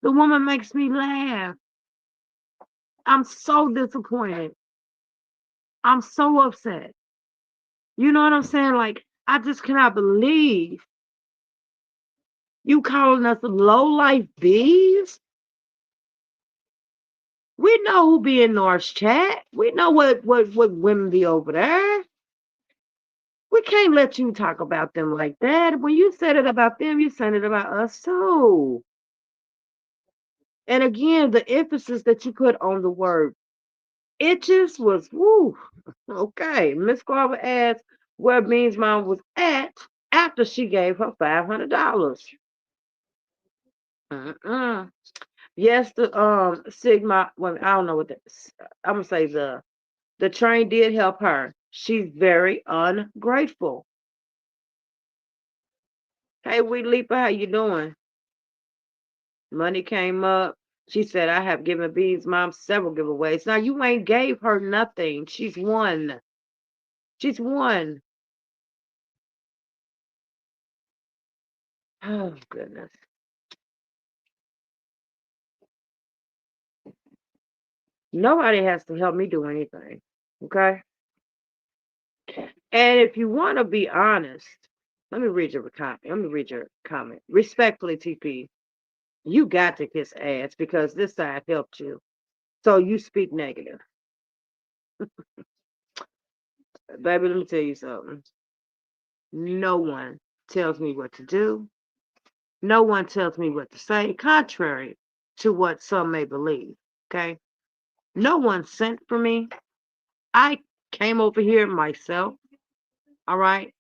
The woman makes me laugh. I'm so disappointed. I'm so upset. You know what I'm saying? Like, I just cannot believe you calling us low life bees. We know who be in North's chat. We know what women be over there. We can't let you talk about them like that. When you said it about them, you said it about us too. And again, the emphasis that you put on the word itches was woo. Okay. Miss Carver asked where Bean's mom was at after she gave her $500. Mm-mm. Yes, the Sigma. Well, I don't know what that. I'm gonna say the train did help her. She's very ungrateful. Hey, we Leaper, how you doing? Money came up. She said, I have given Bean's mom several giveaways. Now you ain't gave her nothing. She's won. She's won. Oh goodness. Nobody has to help me do anything. Okay? And if you want to be honest, let me read your comment. Let me read your comment. Respectfully, TP, you got to kiss ass because this side helped you. So you speak negative. Baby, let me tell you something. No one tells me what to do. No one tells me what to say, contrary to what some may believe. Okay? No one sent for me. I came over here myself. All right?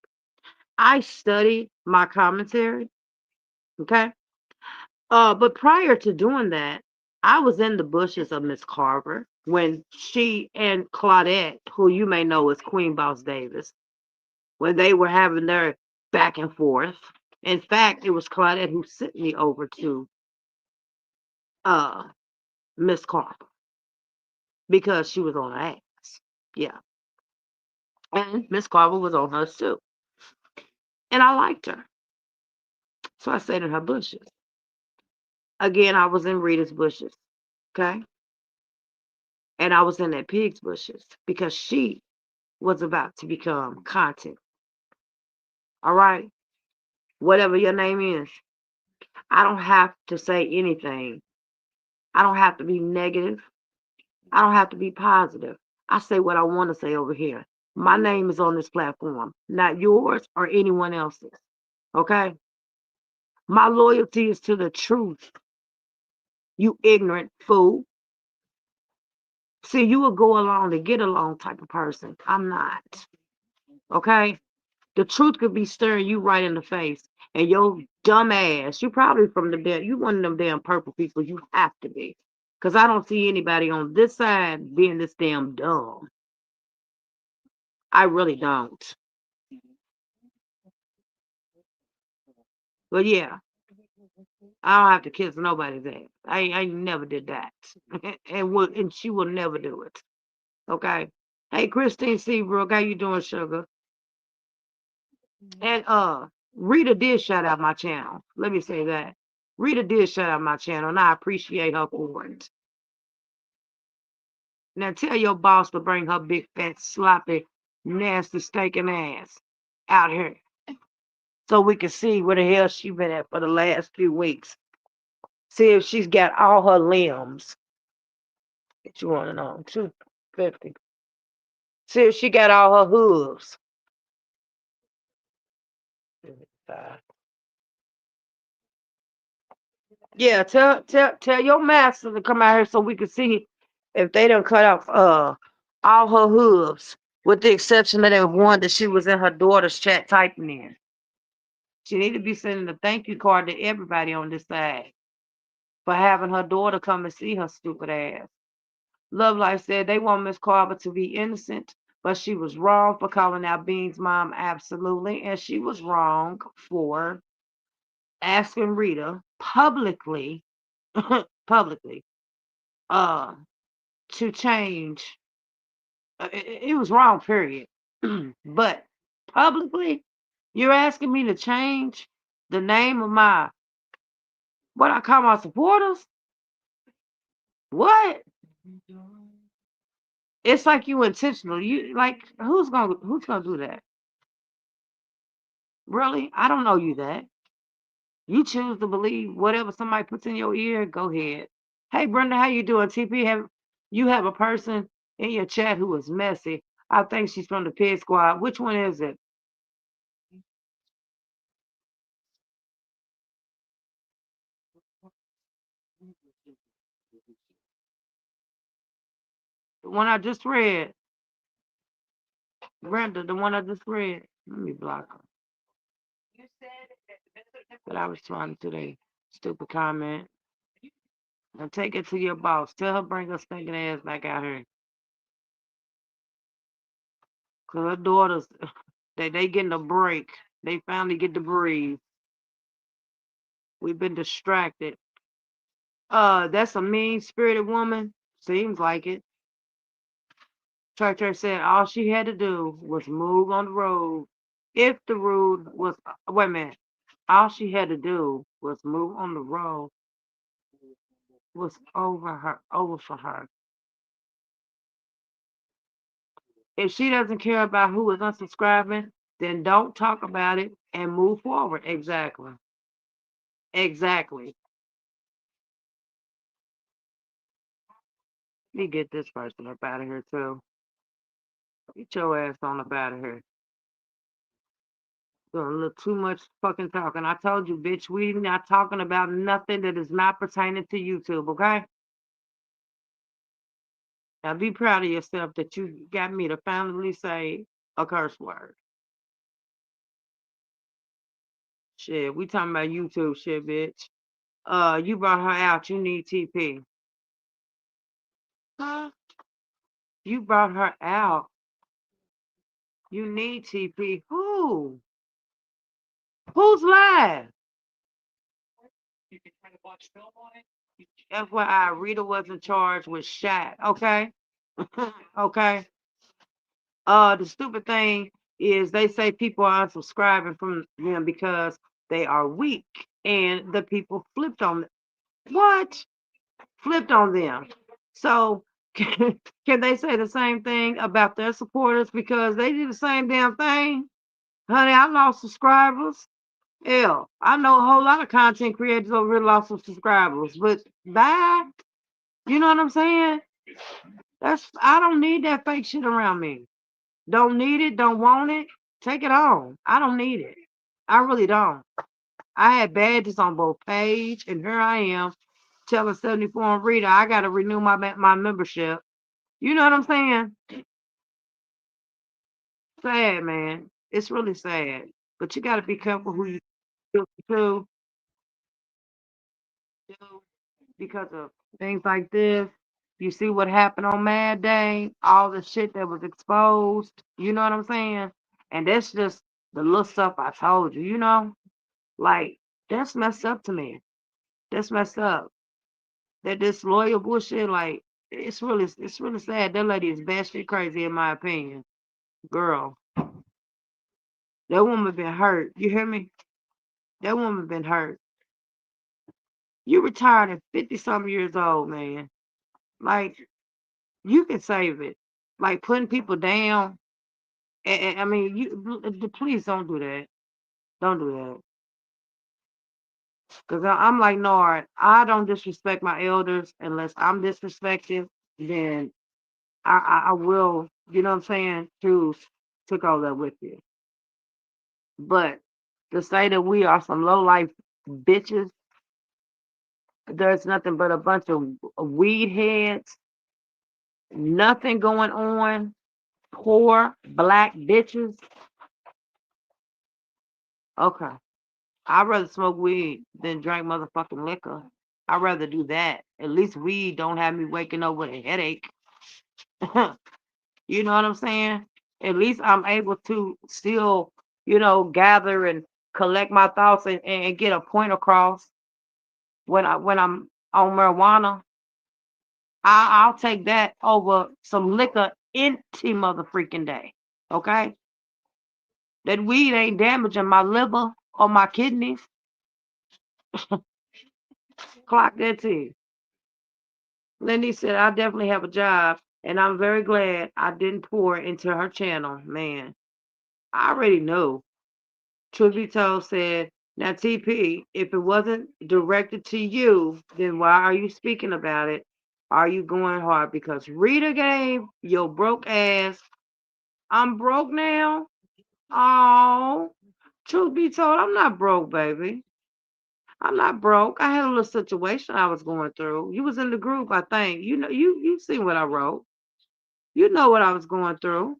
I studied my commentary. Okay? But prior to doing that, I was in the bushes of Miss Carver when she and Claudette, who you may know as Queen Boss Davis, when they were having their back and forth. In fact, it was Claudette who sent me over to uh Miss Carver because she was on her ass. Yeah. And Miss Carver was on hers too. And I liked her. So I stayed in her bushes. Again, I was in Rita's bushes. Okay. And I was in that pig's bushes because she was about to become content. All right. Whatever your name is. I don't have to say anything. I don't have to be negative. I don't have to be positive. I say what I want to say over here. My name is on this platform, not yours or anyone else's. Okay? My loyalty is to the truth, you ignorant fool. See, you will go along to get along type of person. I'm not. Okay? The truth could be staring you right in the face. And your dumb ass, you probably from the damn, you one of them damn purple people. You have to be. Because I don't see anybody on this side being this damn dumb. I really don't. But yeah, I don't have to kiss nobody's ass. I never did that. And she will never do it. Okay. Hey Christine Seabrook, how you doing, sugar? And Rita did shout out my channel. Let me say that. Rita did shout out my channel, and I appreciate her for it. Now tell your boss to bring her big fat sloppy nasty stinking ass out here so we can see where the hell she been at for the last few weeks. See if she's got all her limbs. What you want to know? 250. See if she got all her hooves. Yeah, tell your master to come out here so we can see if they done cut off all her hooves, with the exception of that one that she was in her daughter's chat typing in. She need to be sending a thank you card to everybody on this side for having her daughter come and see her stupid ass. Love Life said they want Miss Carver to be innocent But she was wrong for calling out Bean's mom, absolutely. And she was wrong for asking Rita publicly, publicly, uh, to change. It was wrong, period. But publicly, you're asking me to change the name of my, what I call my supporters? What? It's like you intentional. You like who's gonna do that? Really? I don't know you that. You choose to believe whatever somebody puts in your ear, go ahead. Hey Brenda, how you doing? TP, have you have a person in your chat who is messy. I think she's from the Pig Squad. Which one is it? The one I just read. Brenda, the one I just read. Let me block her. But I was trying today. Stupid comment. Now take it to your boss. Tell her bring her stinking ass back out here. Cause her daughters, they getting a break. They finally get to breathe. We've been distracted. That's a mean spirited woman. Seems like it. Church said all she had to do was move on the road. If the road was, wait a minute, all she had to do was move on the road was over for her. If she doesn't care about who is unsubscribing, then don't talk about it and move forward. Exactly. Exactly. Let me get this person up out of here too. Get your ass on up out of here. Doing a little too much fucking talking. I told you, bitch, we not talking about nothing that is not pertaining to YouTube, okay? Now be proud of yourself that you got me to finally say a curse word. Shit, we talking about YouTube shit, bitch. You brought her out, you need TP. Huh? You brought her out. You need TP. Who? Who's live? FYI, Rita wasn't charged with shot. Okay. Okay. The stupid thing is they say people are unsubscribing from them because they are weak, and the people flipped on them. What? Flipped on them. So can they say the same thing about their supporters because they did the same damn thing? Honey, I lost subscribers. Hell, I know a whole lot of content creators who really lost some subscribers, but bye. You know what I'm saying? I don't need that fake shit around me. Don't need it, don't want it. Take it on. I don't need it. I really don't. I had badges on both page, and here I am telling 74 and Rita I got to renew my membership. You know what I'm saying? Sad, man. It's really sad. But you got to be careful who you listen to because of things like this. You see what happened on Mad Day, all the shit that was exposed. You know what I'm saying? And that's just the little stuff I told you, you know? Like, that's messed up to me. That's messed up. That disloyal bullshit, like, it's really sad. That lady is batshit crazy in my opinion. Girl, that woman been hurt. You hear me? That woman been hurt. You retired at 50 some years old, man. Like, you can save it. Like putting people down. I mean, please don't do that. Don't do that. Cause I'm like Nard. I don't disrespect my elders unless I'm disrespected. Then I will. You know what I'm saying? Choose to go there with you. But to say that we are some low life bitches, there's nothing but a bunch of weed heads, nothing going on, poor black bitches. Okay. I'd rather smoke weed than drink motherfucking liquor. I'd rather do that. At least weed don't have me waking up with a headache. You know what I'm saying? At least I'm able to still, gather and collect my thoughts and get a point across when I'm on marijuana. I'll take that over some liquor any mother freaking day. Okay? That weed ain't damaging my liver or my kidneys. Clock that too. Lindy said, I definitely have a job, and I'm very glad I didn't pour into her channel. Man, I already know. Truth be told, said, now, TP, if it wasn't directed to you, then why are you speaking about it? Are you going hard? Because Rita gave your broke ass, I'm broke now. Oh, truth be told, I'm not broke, baby. I'm not broke. I had a little situation I was going through. You was in the group, I think. You seen what I wrote. You know what I was going through.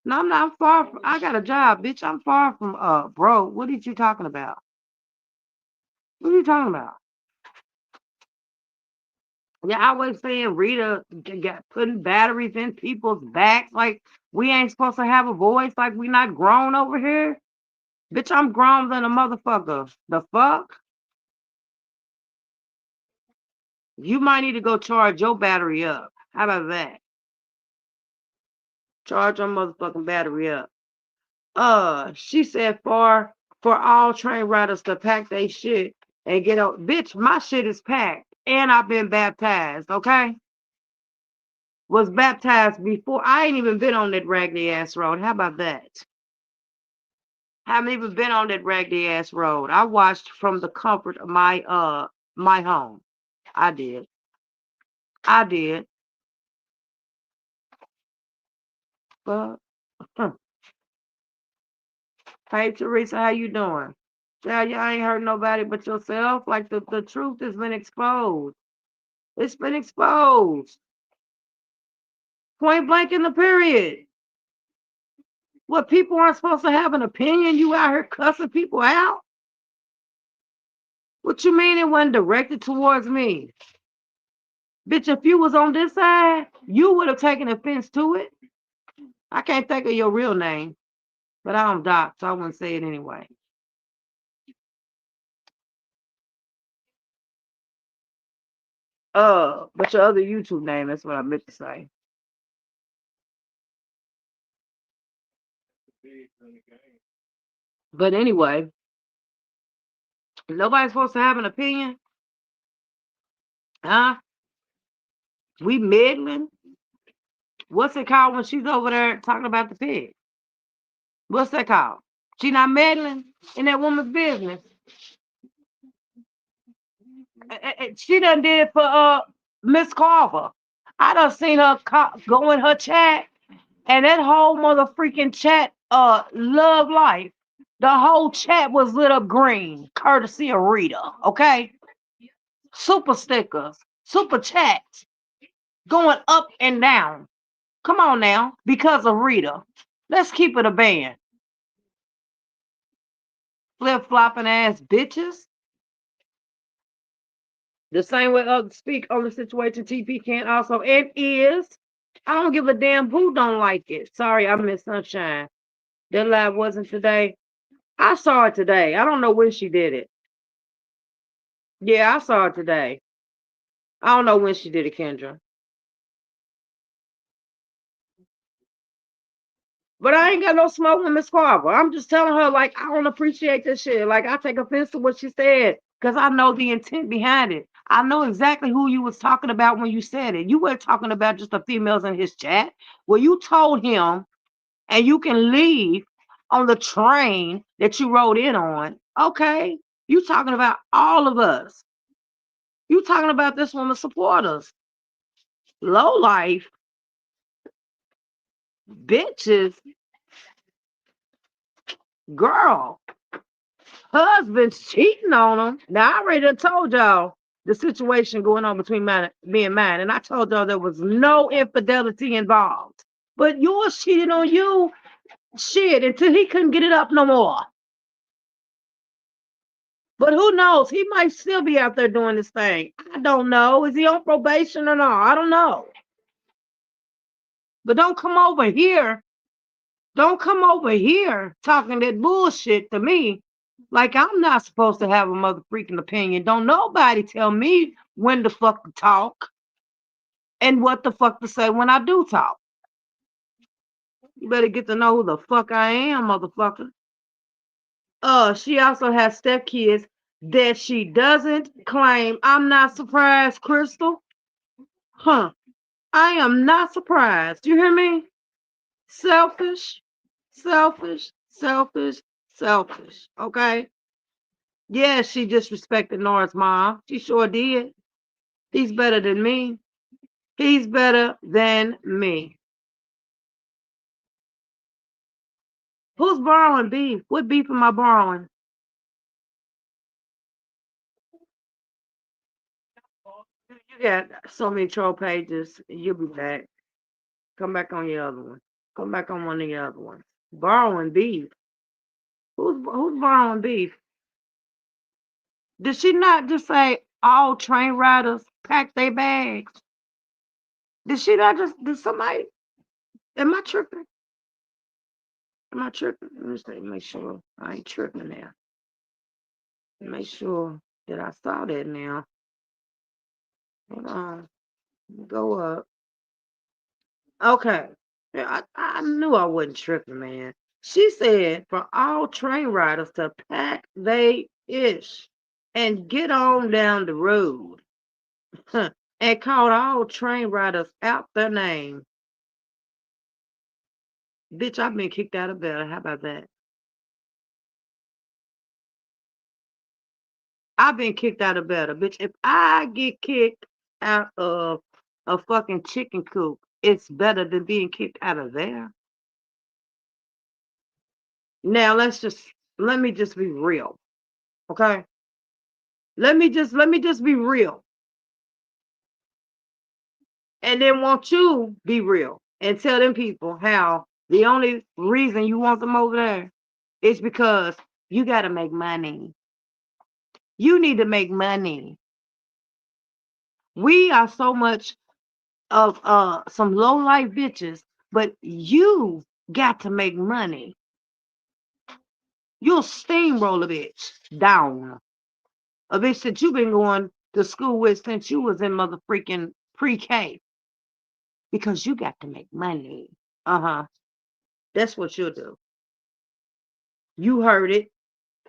No, I'm not far from, I got a job, bitch. I'm far from broke. What are you talking about? What are you talking about? Yeah, I was saying Rita got putting batteries in people's backs like we ain't supposed to have a voice, like we not grown over here. Bitch, I'm grown than a motherfucker. The fuck? You might need to go charge your battery up. How about that? Charge your motherfucking battery up. She said for all train riders to pack their shit and get out. Bitch, my shit is packed and I've been baptized. Okay, was baptized before. I ain't even been on that raggedy ass road. How about that? Haven't even been on that raggedy ass road. I watched from the comfort of my home. I did. I did. But hey Teresa, how you doing? Yeah, you ain't hurt nobody but yourself. Like the truth has been exposed. It's been exposed. Point blank in the period. What, people aren't supposed to have an opinion? You out here cussing people out? What you mean it wasn't directed towards me? Bitch, if you was on this side, you would have taken offense to it. I can't think of your real name, but I'm Doc, so I wouldn't say it anyway. But your other YouTube name, that's what I meant to say. But anyway, nobody's supposed to have an opinion, huh? We meddling. What's it called when she's over there talking about the pig? What's that called? She not meddling in that woman's business. She done did for Miss Carver. I done seen her go in her chat, and that whole mother freaking chat, love life. The whole chat was lit up green, courtesy of Rita. Okay, super stickers, super chats going up and down. Come on now, because of Rita. Let's keep it a band. Flip flopping ass bitches. The same way others speak on the situation TP can also and is. I don't give a damn who don't like it. Sorry, I miss Sunshine. That live wasn't today. I saw it today. I don't know when she did it. Yeah, I saw it today. I don't know when she did it, Kendra. But I ain't got no smoke with Miss Carver. I'm just telling her, like, I don't appreciate this shit. Like, I take offense to what she said because I know the intent behind it. I know exactly who you was talking about when you said it. You weren't talking about just the females in his chat. Well, you told him, and you can leave on the train that you rode in on. Okay, you talking about all of us. You talking about this woman's supporters. Low life bitches, girl. Husband's cheating on them. Now I already done told y'all the situation going on between me and mine, and I told y'all there was no infidelity involved. But yours cheated on you, shit, until he couldn't get it up no more. But who knows? He might still be out there doing this thing. I don't know. Is he on probation or not? I don't know. But don't come over here Don't come over here talking that bullshit to me like I'm not supposed to have a mother freaking opinion. Don't nobody tell me when the fuck to talk and what the fuck to say when I do talk. You better get to know who the fuck I am, motherfucker. She also has stepkids that she doesn't claim. I'm not surprised, Crystal. Huh. I am not surprised. You hear me? Selfish, selfish, selfish, selfish. Okay? Yeah, she disrespected Nora's mom. She sure did. He's better than me. He's better than me. Who's borrowing beef? What beef am I borrowing? You got so many troll pages. You'll be back. Come back on your other one. Come back on one of the other ones. Borrowing beef. Who's borrowing beef? Did she not just say all train riders pack their bags? Did she not just did somebody am I tripping? Am I tripping? Let me see, make sure I ain't tripping now. Make sure that I saw that now. Hold on. Go up. Okay. Yeah, I knew I wasn't tripping, man. She said for all train riders to pack they ish and get on down the road. And called all train riders out their name. Bitch, I've been kicked out of bed. How about that? I've been kicked out of bed. Bitch, if I get kicked out of a fucking chicken coop, it's better than being kicked out of there. Now let me just be real. Okay? Let me just be real. And then won't you be real and tell them people how the only reason you want them over there is because you gotta make money. You need to make money. We are so much of some low life bitches, but you got to make money. You'll steamroll a bitch down. A bitch that you've been going to school with since you was in mother freaking pre-K because you got to make money. Uh-huh. That's what you'll do. You heard it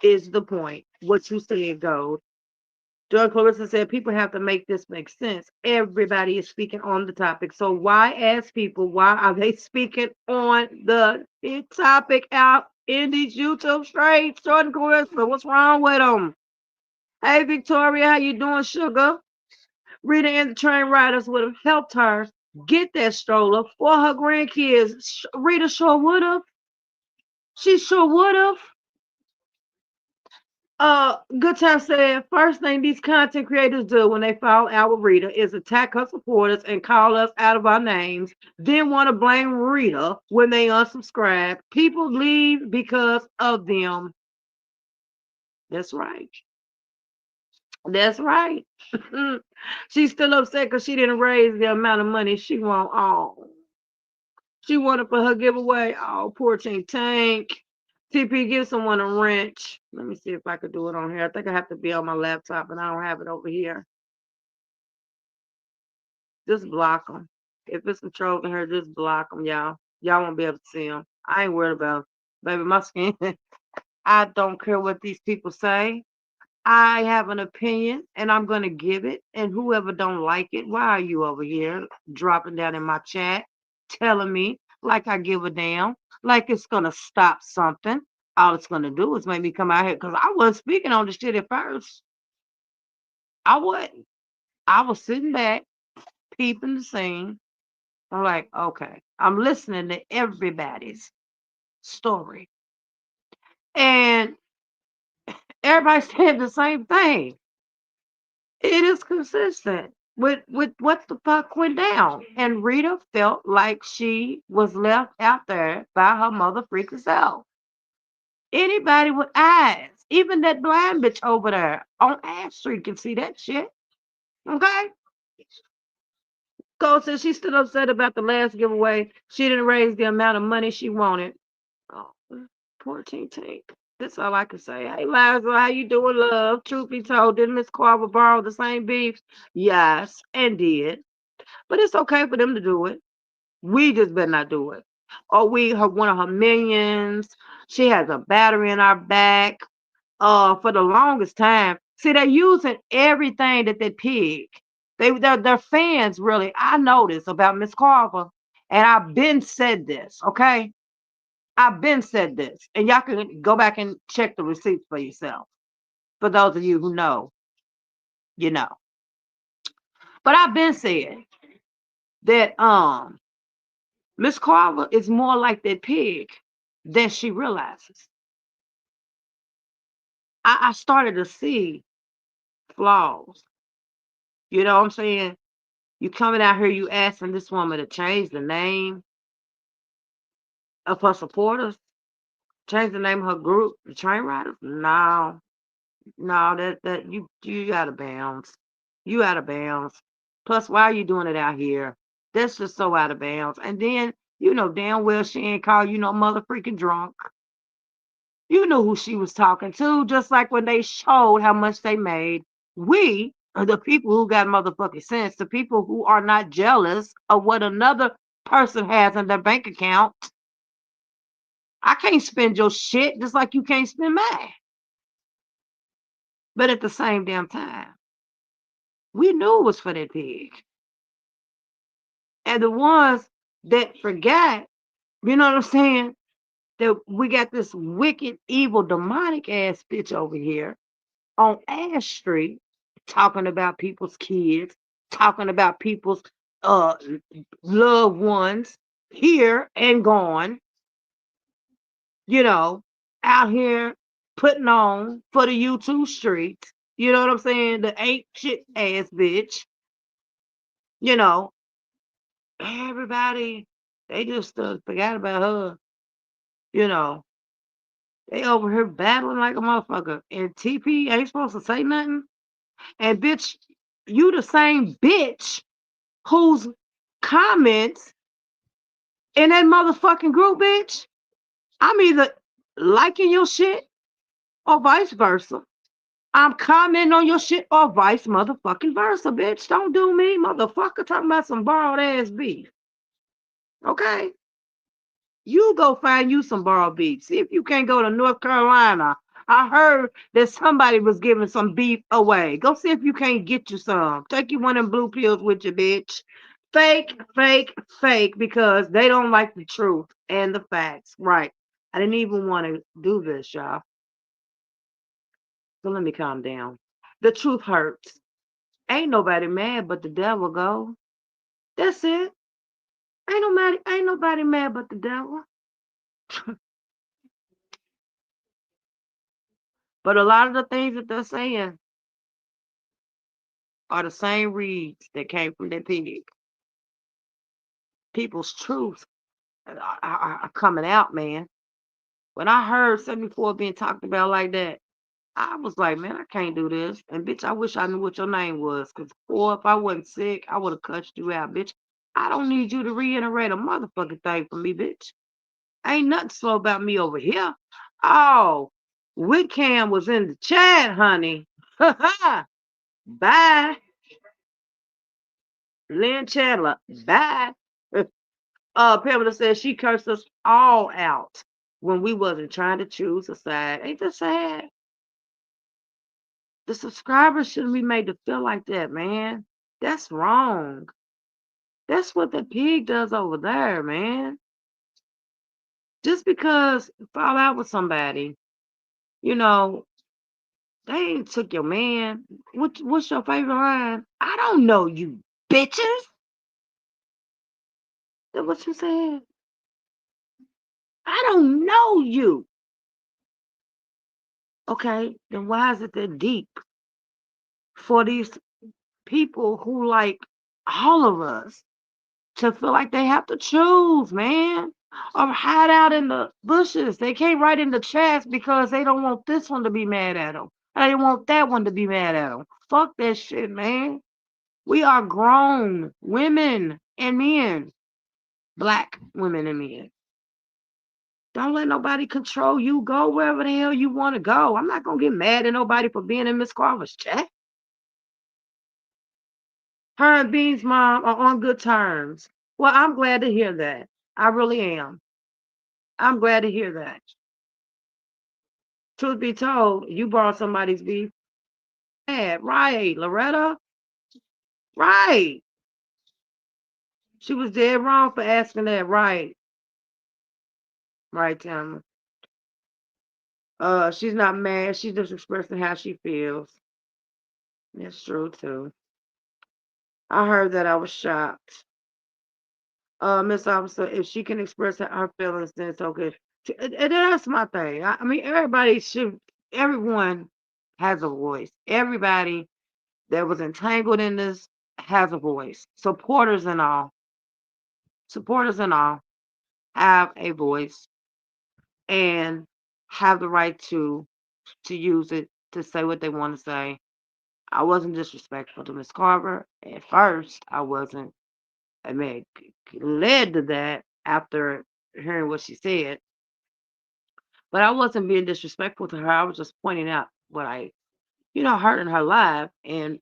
is the point. What you said goes. Joy Clarissa said people have to make this make sense. Everybody is speaking on the topic. So why ask people why are they speaking on the topic out in these YouTube streets? Jordan Clarissa, what's wrong with them? Hey Victoria, how you doing, sugar? Rita and the train riders would have helped her get that stroller for her grandkids. Rita sure would have. She sure would have. Good time said, first thing these content creators do when they follow our Rita is attack her supporters and call us out of our names, then want to blame Rita when they unsubscribe. People leave because of them. That's right. That's right. She's still upset because she didn't raise the amount of money she want. Oh, she wanted for her giveaway. Oh, poor Tink Tank. TP, give someone a wrench. Let me see if I could do it on here. I think I have to be on my laptop and I don't have it over here. Just block them. If it's some trolls in here, just block them, y'all. Y'all won't be able to see them. I ain't worried about them. Baby, my skin. I don't care what these people say. I have an opinion and I'm gonna give it. And whoever don't like it, why are you over here dropping down in my chat, telling me like I give a damn, like it's gonna stop something? All it's gonna do is make me come out here because I wasn't speaking on the shit at first. I wasn't. I was sitting back, peeping the scene. I'm like, okay, I'm listening to everybody's story. And everybody said the same thing. It is consistent with what the fuck went down. And Rita felt like she was left out there by her mother freaking self. Anybody with eyes, even that blind bitch over there on Ash Street can see that shit. Okay? Cole says she's still upset about the last giveaway. She didn't raise the amount of money she wanted. 14 tank. That's all I can say. Hey, Liza, how you doing, love? Truth be told, did Miss Carver borrow the same beef? Yes, and did. But it's okay for them to do it. We just better not do it. Or we her one of her minions. She has a battery in our back. For the longest time. See, they're using everything that they pig. They're fans, really. I know this about Miss Carver. And I've been said this, okay? I've been said this. And y'all can go back and check the receipts for yourself. For those of you who know, you know. But I've been said that Miss Carver is more like that pig than she realizes. I started to see flaws. You know what I'm saying? You coming out here, you asking this woman to change the name of her supporters, change the name of her group, the train riders? No, no, that you out of bounds. You out of bounds. Plus, why are you doing it out here? That's just so out of bounds. And then you know damn well she ain't call you no mother freaking drunk. You knew who she was talking to, just like when they showed how much they made. We are the people who got motherfucking sense, the people who are not jealous of what another person has in their bank account. I can't spend your shit just like you can't spend mine. But at the same damn time, we knew it was for that pig. And the ones that forgot, you know what I'm saying? That we got this wicked, evil, demonic ass bitch over here on Ash Street talking about people's kids, talking about people's uh loved ones here and gone, you know, out here putting on for the YouTube streets. You know what I'm saying? The ain't shit ass bitch. You know, everybody they just forgot about her. You know, they over here battling like a motherfucker, and TP ain't supposed to say nothing. And bitch, you the same bitch whose comments in that motherfucking group, bitch, I'm either liking your shit or vice versa. I'm commenting on your shit or vice motherfucking versa, bitch. Don't do me, motherfucker, talking about some borrowed ass beef. Okay? You go find you some borrowed beef. See if you can't go to North Carolina. I heard that somebody was giving some beef away. Go see if you can't get you some. Take you one of them blue pills with you, bitch. Fake, fake, fake, because they don't like the truth and the facts. Right. I didn't even want to do this, y'all. So let me calm down. The truth hurts. Ain't nobody mad but the devil go. That's it. Ain't nobody mad but the devil. But a lot of the things that they're saying are the same reads that came from that pig. People's truth are coming out, man. When I heard 74 being talked about like that, I was like, man, I can't do this. And bitch, I wish I knew what your name was. Cause boy, if I wasn't sick, I would have cussed you out, bitch. I don't need you to reiterate a motherfucking thing for me, bitch. Ain't nothing slow about me over here. Oh, Whitcam was in the chat, honey. Ha ha. Bye. Lynn Chandler. Bye. Pamela says she cursed us all out when we wasn't trying to choose a side. Ain't that sad? The subscribers shouldn't be made to feel like that, man. That's wrong. That's what the pig does over there, man. Just because you fall out with somebody, you know, they ain't took your man. What's your favorite line? I don't know you bitches. That what you said? I don't know you. Okay, then why is it that deep for these people who like all of us to feel like they have to choose, man, or hide out in the bushes? They can't write in the chats because they don't want this one to be mad at them. They want that one to be mad at them. Fuck that shit, man. We are grown women and men, black women and men. Don't let nobody control you. Go wherever the hell you want to go. I'm not gonna get mad at nobody for being in Miss Carver's chat. Her and Bean's mom are on good terms. Well, I'm glad to hear that. I really am. I'm glad to hear that. Truth be told, you brought somebody's beef. Yeah, right, Loretta. Right. She was dead wrong for asking that. Right. Right, Tamara. She's not mad. She's just expressing how she feels. That's true too. I heard that. I was shocked. Miss Officer, if she can express her feelings, then it's okay. And that's my thing. I mean, everyone has a voice. Everybody that was entangled in this has a voice. Supporters and all have a voice and have the right to use it to say what they want to say. I wasn't disrespectful to Miss Carver. At first, I wasn't. I mean, it led to that after hearing what she said. But I wasn't being disrespectful to her. I was just pointing out what heard in her life and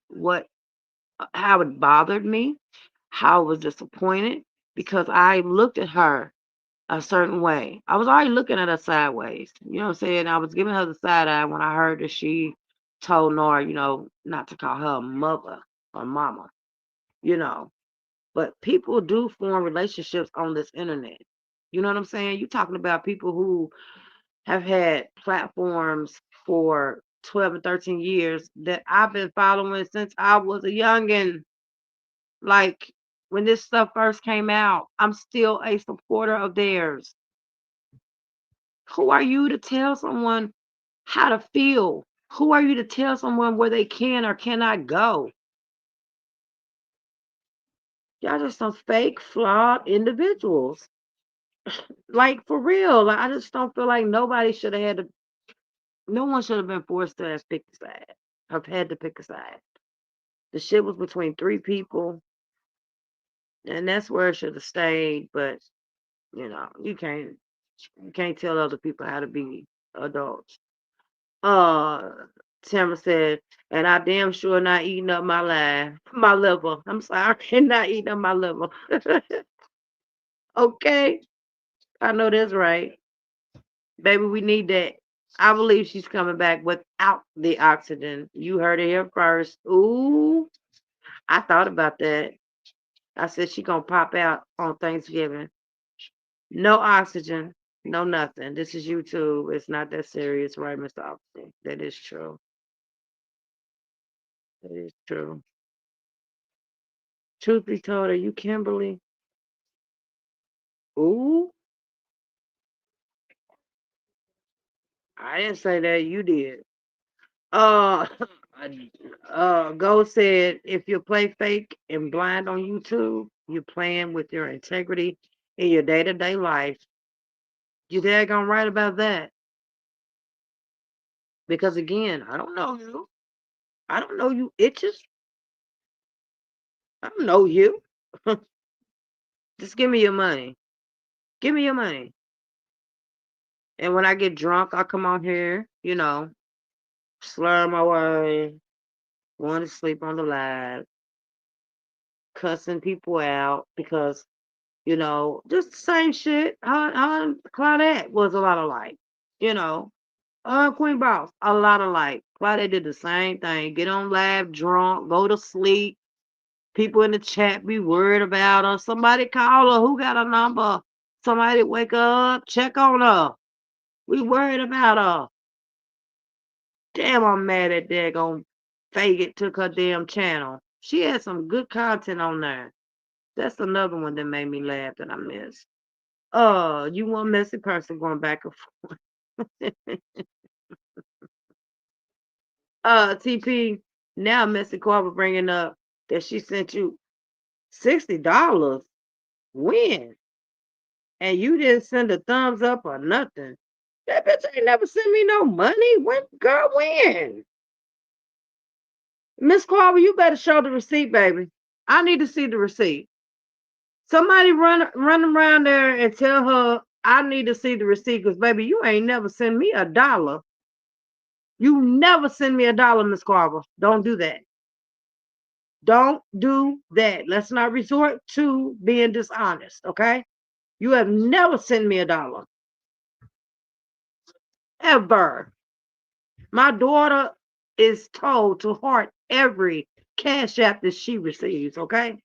how it bothered me, how I was disappointed because I looked at her a certain way. I was already looking at her sideways. You know what I'm saying? I was giving her the side eye when I heard that she told Nora, not to call her mother or mama, you know. But people do form relationships on this internet. You know what I'm saying? You're talking about people who have had platforms for 12 and 13 years that I've been following since I was a youngin'. Like when this stuff first came out, I'm still a supporter of theirs. Who are you to tell someone how to feel? Who are you to tell someone where they can or cannot go? Y'all just some fake, flawed individuals. Like for real. Like I just don't feel like nobody should have had to. No one should have been forced to have picked a side. Have had to pick a side. The shit was between three people, and that's where it should have stayed. But you can't tell other people how to be adults. Uh, Tamara said, and I damn sure not eating up my liver. I'm sorry, not eating up my liver. Okay, I know that's right, baby. We need that. I believe she's coming back without the oxygen. You heard it here first. Ooh, I thought about that. I said she gonna pop out on Thanksgiving. No oxygen, no nothing. This is YouTube. It's not that serious, right, Mr. Officer? That is true. That is true. Truth be told, are you Kimberly? Ooh, I didn't say that. You did. Uh, Gold said, if you play fake and blind on YouTube, you're playing with your integrity in your day-to-day life. You daggone right about that. Because again, I don't know you. I don't know you itches. I don't know you. Just give me your money. Give me your money. And when I get drunk, I come on here, slur my way, going to sleep on the live, cussing people out because, just the same shit. Her and Claudette was a lot alike, you know. Queen Boss, a lot alike. Claudette did the same thing. Get on live drunk, go to sleep. People in the chat be worried about her. Somebody call her. Who got a number? Somebody wake her up, check on her. We worried about her. Damn, I'm mad at daggone Faggot took her damn channel. She had some good content on there. That's another one that made me laugh that I missed. You one messy person going back and forth. TP, now Messy Carver bringing up that she sent you $60. When? And you didn't send a thumbs up or nothing. That bitch ain't never sent me no money. When, girl, when? Miss Carver, you better show the receipt, baby. I need to see the receipt. Somebody run around there and tell her I need to see the receipt because, baby, you ain't never send me $1. You never send me $1, Miss Carver. Don't do that. Don't do that. Let's not resort to being dishonest, okay? You have never sent me $1. Ever. My daughter is told to heart every cash app that she receives, okay?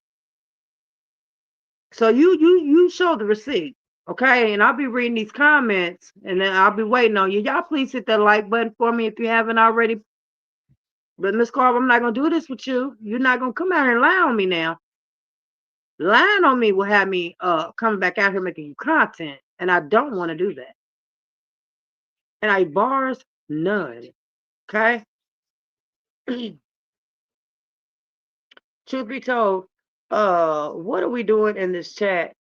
So you show the receipt, okay? And I'll be reading these comments and then I'll be waiting on you. Y'all please hit that like button for me if you haven't already. But Miss Carver, I'm not gonna do this with you. You're not gonna come out here and lie on me now. Lying on me will have me coming back out here making you content. And I don't want to do that. And I bars none. Okay? Truth be told, what are we doing in this chat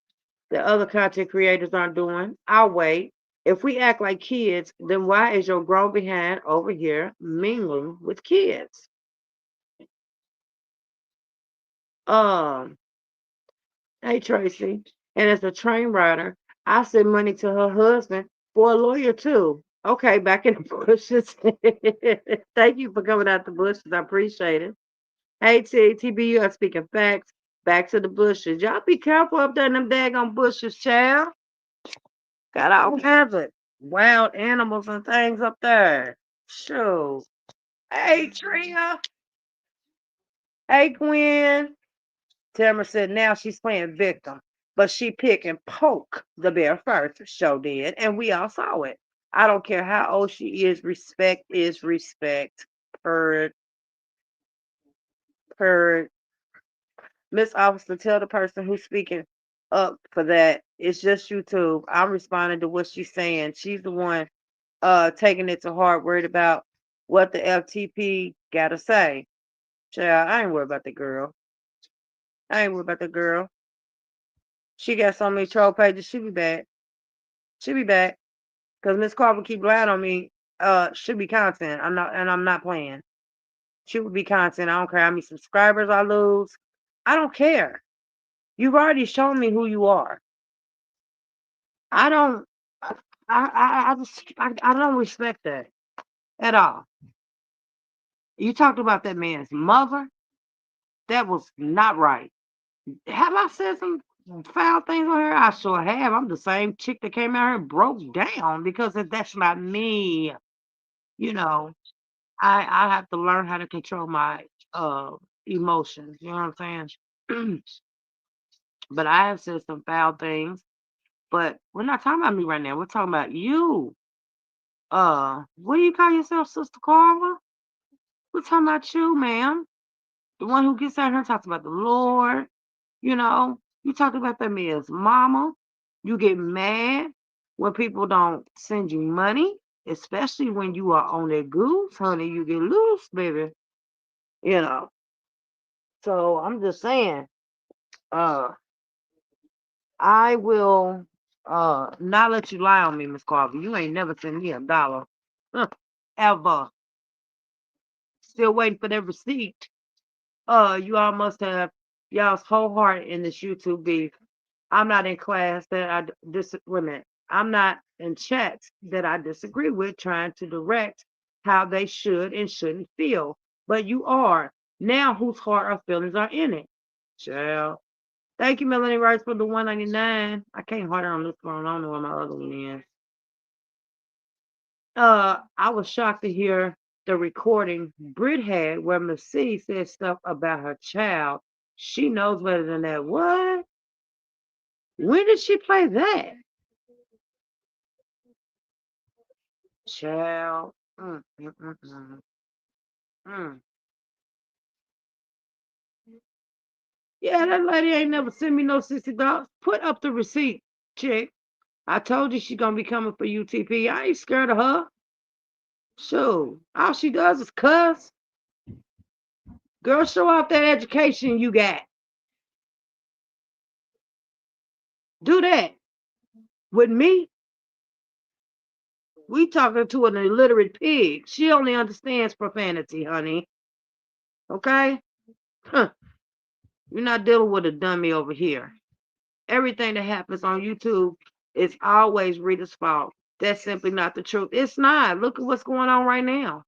that other content creators aren't doing? I'll wait. If we act like kids, then why is your grown behind over here mingling with kids? Um, hey Tracy, and as a train rider, I send money to her husband for a lawyer too. Okay, back in the bushes. Thank you for coming out the bushes. I appreciate it. Hey TB, you are speaking facts. Back to the bushes. Y'all be careful up there in them daggone bushes, child. Got all kinds of wild animals and things up there. Sure. Hey Tria. Hey Gwen. Tamara said now she's playing victim, but she pick and poke the bear first. Show did, and we all saw it. I don't care how old she is. Respect is respect. Per per Miss Officer, tell the person who's speaking up for that. It's just YouTube. I'm responding to what she's saying. She's the one taking it to heart, worried about what the FTP gotta say. Child, I ain't worried about the girl. I ain't worried about the girl. She got so many troll pages. She be back. She be back. Cause Miss Carver keep lying on me. Should be content. I'm not playing. She would be content. I don't care how many subscribers I lose. I don't care. You've already shown me who you are. I don't. I don't respect that at all. You talked about that man's mother. That was not right. Have I said some foul things on here? I sure have. I'm the same chick that came out here and broke down because that's not me. You know, I have to learn how to control my uh emotions. You know what I'm saying? But I have said some foul things. But we're not talking about me right now. We're talking about you. What do you call yourself, Sister Carla? We're talking about you, ma'am. The one who gets out here and talks about the Lord. You know, you talk about that man's mama. You get mad when people don't send you money, especially when you are on their goose, honey. You get loose, baby. You know. So I'm just saying, uh, I will not let you lie on me, Miss Carver. You ain't never sent me $1. Huh, ever. Still waiting for that receipt. You all must have y'all's whole heart in this YouTube beef. I'm not in class that I disagree. I'm not in chats that I disagree with, trying to direct how they should and shouldn't feel. But you are now whose heart or feelings are in it. Child. Thank you, Melanie Rice, for the 199. I can't hard on this one. I don't know where my other one is. I was shocked to hear the recording Brit had where Miss C said stuff about her child. She knows better than that. What? When did she play that? Child. Mm. Yeah, that lady ain't never sent me no $60. Put up the receipt, chick. I told you she gonna be coming for UTP. I ain't scared of her. Sure. All she does is cuss. Girl, show off that education you got. Do that. With me, we talking to an illiterate pig. She only understands profanity, honey. Okay? Huh. You're not dealing with a dummy over here. Everything that happens on YouTube It's always Rita's fault. That's simply not the truth. It's not. Look at what's going on right now.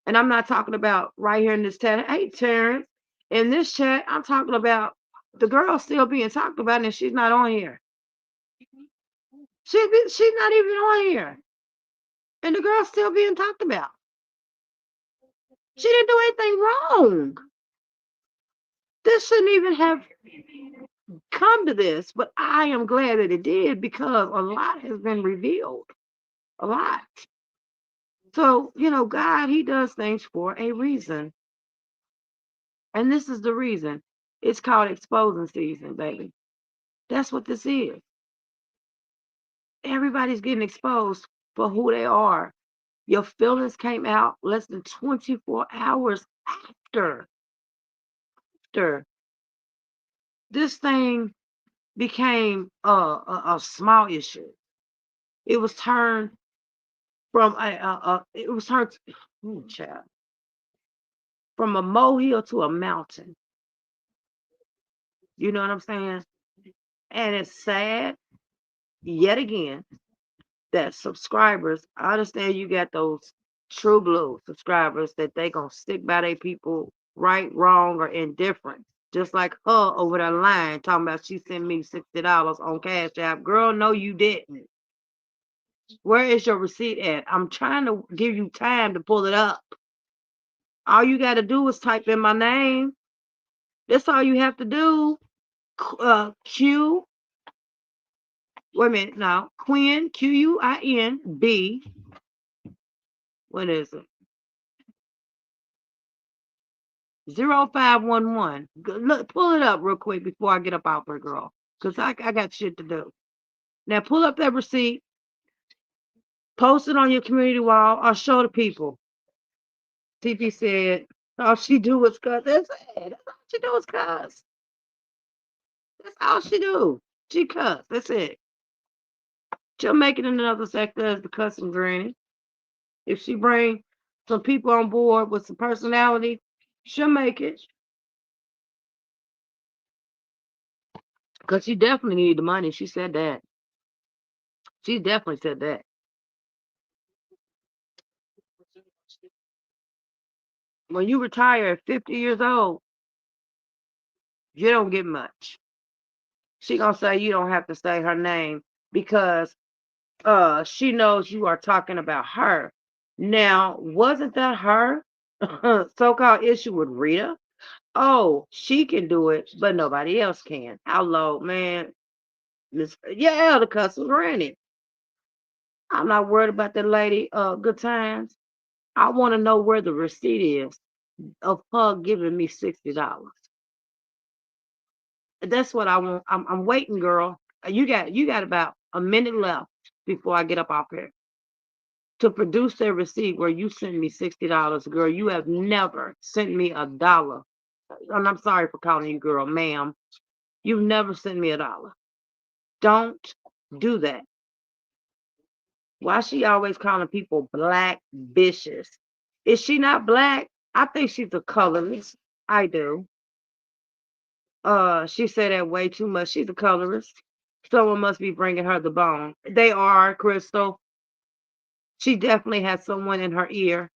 And I'm not talking about right here in this chat. Hey, Terrence, in this chat, I'm talking about the girl still being talked about, and she's not on here. She's not even on here, and the girl's still being talked about. She didn't do anything wrong. This shouldn't even have come to this, but I am glad that it did because a lot has been revealed. A lot. So, God, He does things for a reason. And this is the reason. It's called exposing season, baby. That's what this is. Everybody's getting exposed for who they are. Your feelings came out less than 24 hours after. After this thing became a small issue. It was turned from it was turned child, from a molehill to a mountain. You know what I'm saying? And it's sad yet again that subscribers, I understand you got those true blue subscribers that they gonna stick by their people right, wrong, or indifferent. Just like her over the line talking about she sent me $60 on Cash App. Girl, no, you didn't. Where is your receipt at? I'm trying to give you time to pull it up. All you got to do is type in my name. That's all you have to do. Q, wait a minute now. Quinn, QUINB. What is it? 0511. Look, pull it up real quick before I get up out there, girl. Because I got shit to do. Now pull up that receipt, post it on your community wall, or show the people. TP said, all she do is cuss. That's it. That's all she do is cuss. That's all she do. She cuss. That's it. She'll make it in another sector as the cussing granny. If she bring some people on board with some personality, she'll make it. Because she definitely need the money. She said that. She definitely said that. When you retire at 50 years old, you don't get much. She gonna say you don't have to say her name because she knows you are talking about her. Now, wasn't that her so-called issue with Rita? Oh, she can do it, but nobody else can. How low, man? Yeah, the customer ran it. I'm not worried about that lady. Good times. I want to know where the receipt is of her giving me $60. That's what I want. I'm waiting, girl. You got about a minute left before I get up off here to produce that receipt where you sent me $60, girl. You have never sent me a dollar. And I'm sorry for calling you girl, ma'am. You've never sent me a dollar. Don't do that. Why she always calling people black bitches? Is she not black? I think she's a colorist. I do. She said that way too much. She's a colorist. Someone must be bringing her the bone. They are, Crystal. She definitely has someone in her ear.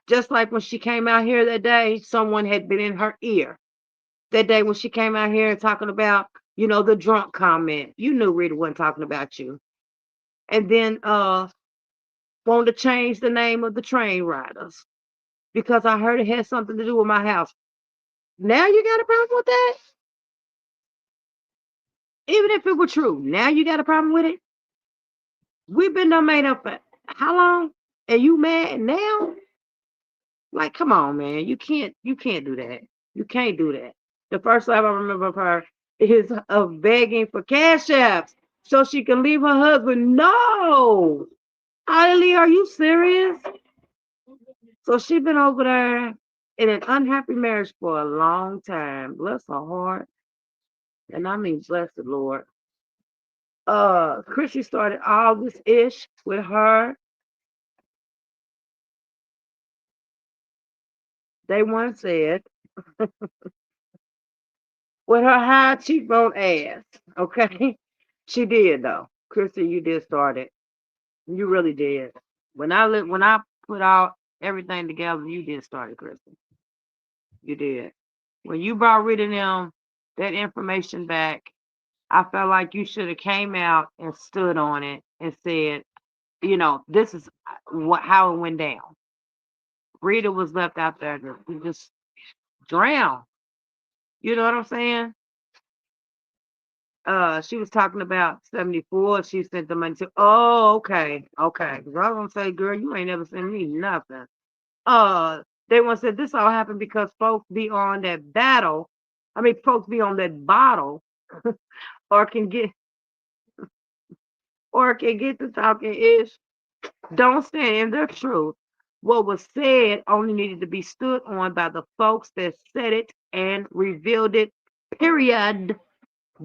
Just like when she came out here that day, someone had been in her ear. That day when she came out here and talking about, the drunk comment. You knew Rita wasn't talking about you. And then wanted to change the name of the train riders because I heard it had something to do with my house. Now you got a problem with that? Even if it were true, now you got a problem with it? We've been done made up for how long? And you mad now? Like, come on, man. You can't do that. You can't do that. The first time I remember of her is of begging for cash apps so she can leave her husband. No. Adelie, are you serious? So she been over there in an unhappy marriage for a long time. Bless her heart. And I mean bless the Lord. Chrissy started all this ish with her. They once said with her high cheekbone ass. Okay? She did though. Chrissy, you did start it. You really did. When I put out everything together, you did start it, Chrissy. You did. When you brought reading them that information back, I felt like you should have came out and stood on it and said, this is what how it went down. Rita was left out there to just drown. You know what I'm saying? She was talking about 74. She sent the money to. Oh, okay, okay. 'Cause I was gonna say, girl, you ain't never sent me nothing. They once said this all happened because folks be on that battle. I mean, folks be on that bottle, or can get to talking ish. Don't stand in their truth. What was said only needed to be stood on by the folks that said it and revealed it. Period.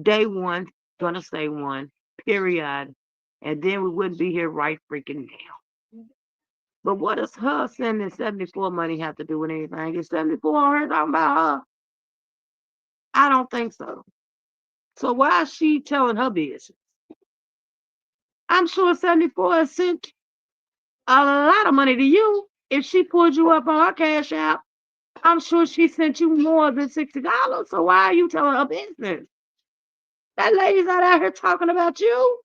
Day one, gonna say one. Period. And then we wouldn't be here right freaking now. But what does her sending 74 money have to do with anything? Is 74 on her talking about her? I don't think so. So why is she telling her business? I'm sure 74 has sent a lot of money to you. If she pulled you up on her cash app, I'm sure she sent you more than $60. So why are you telling her business? That lady's not out here talking about you.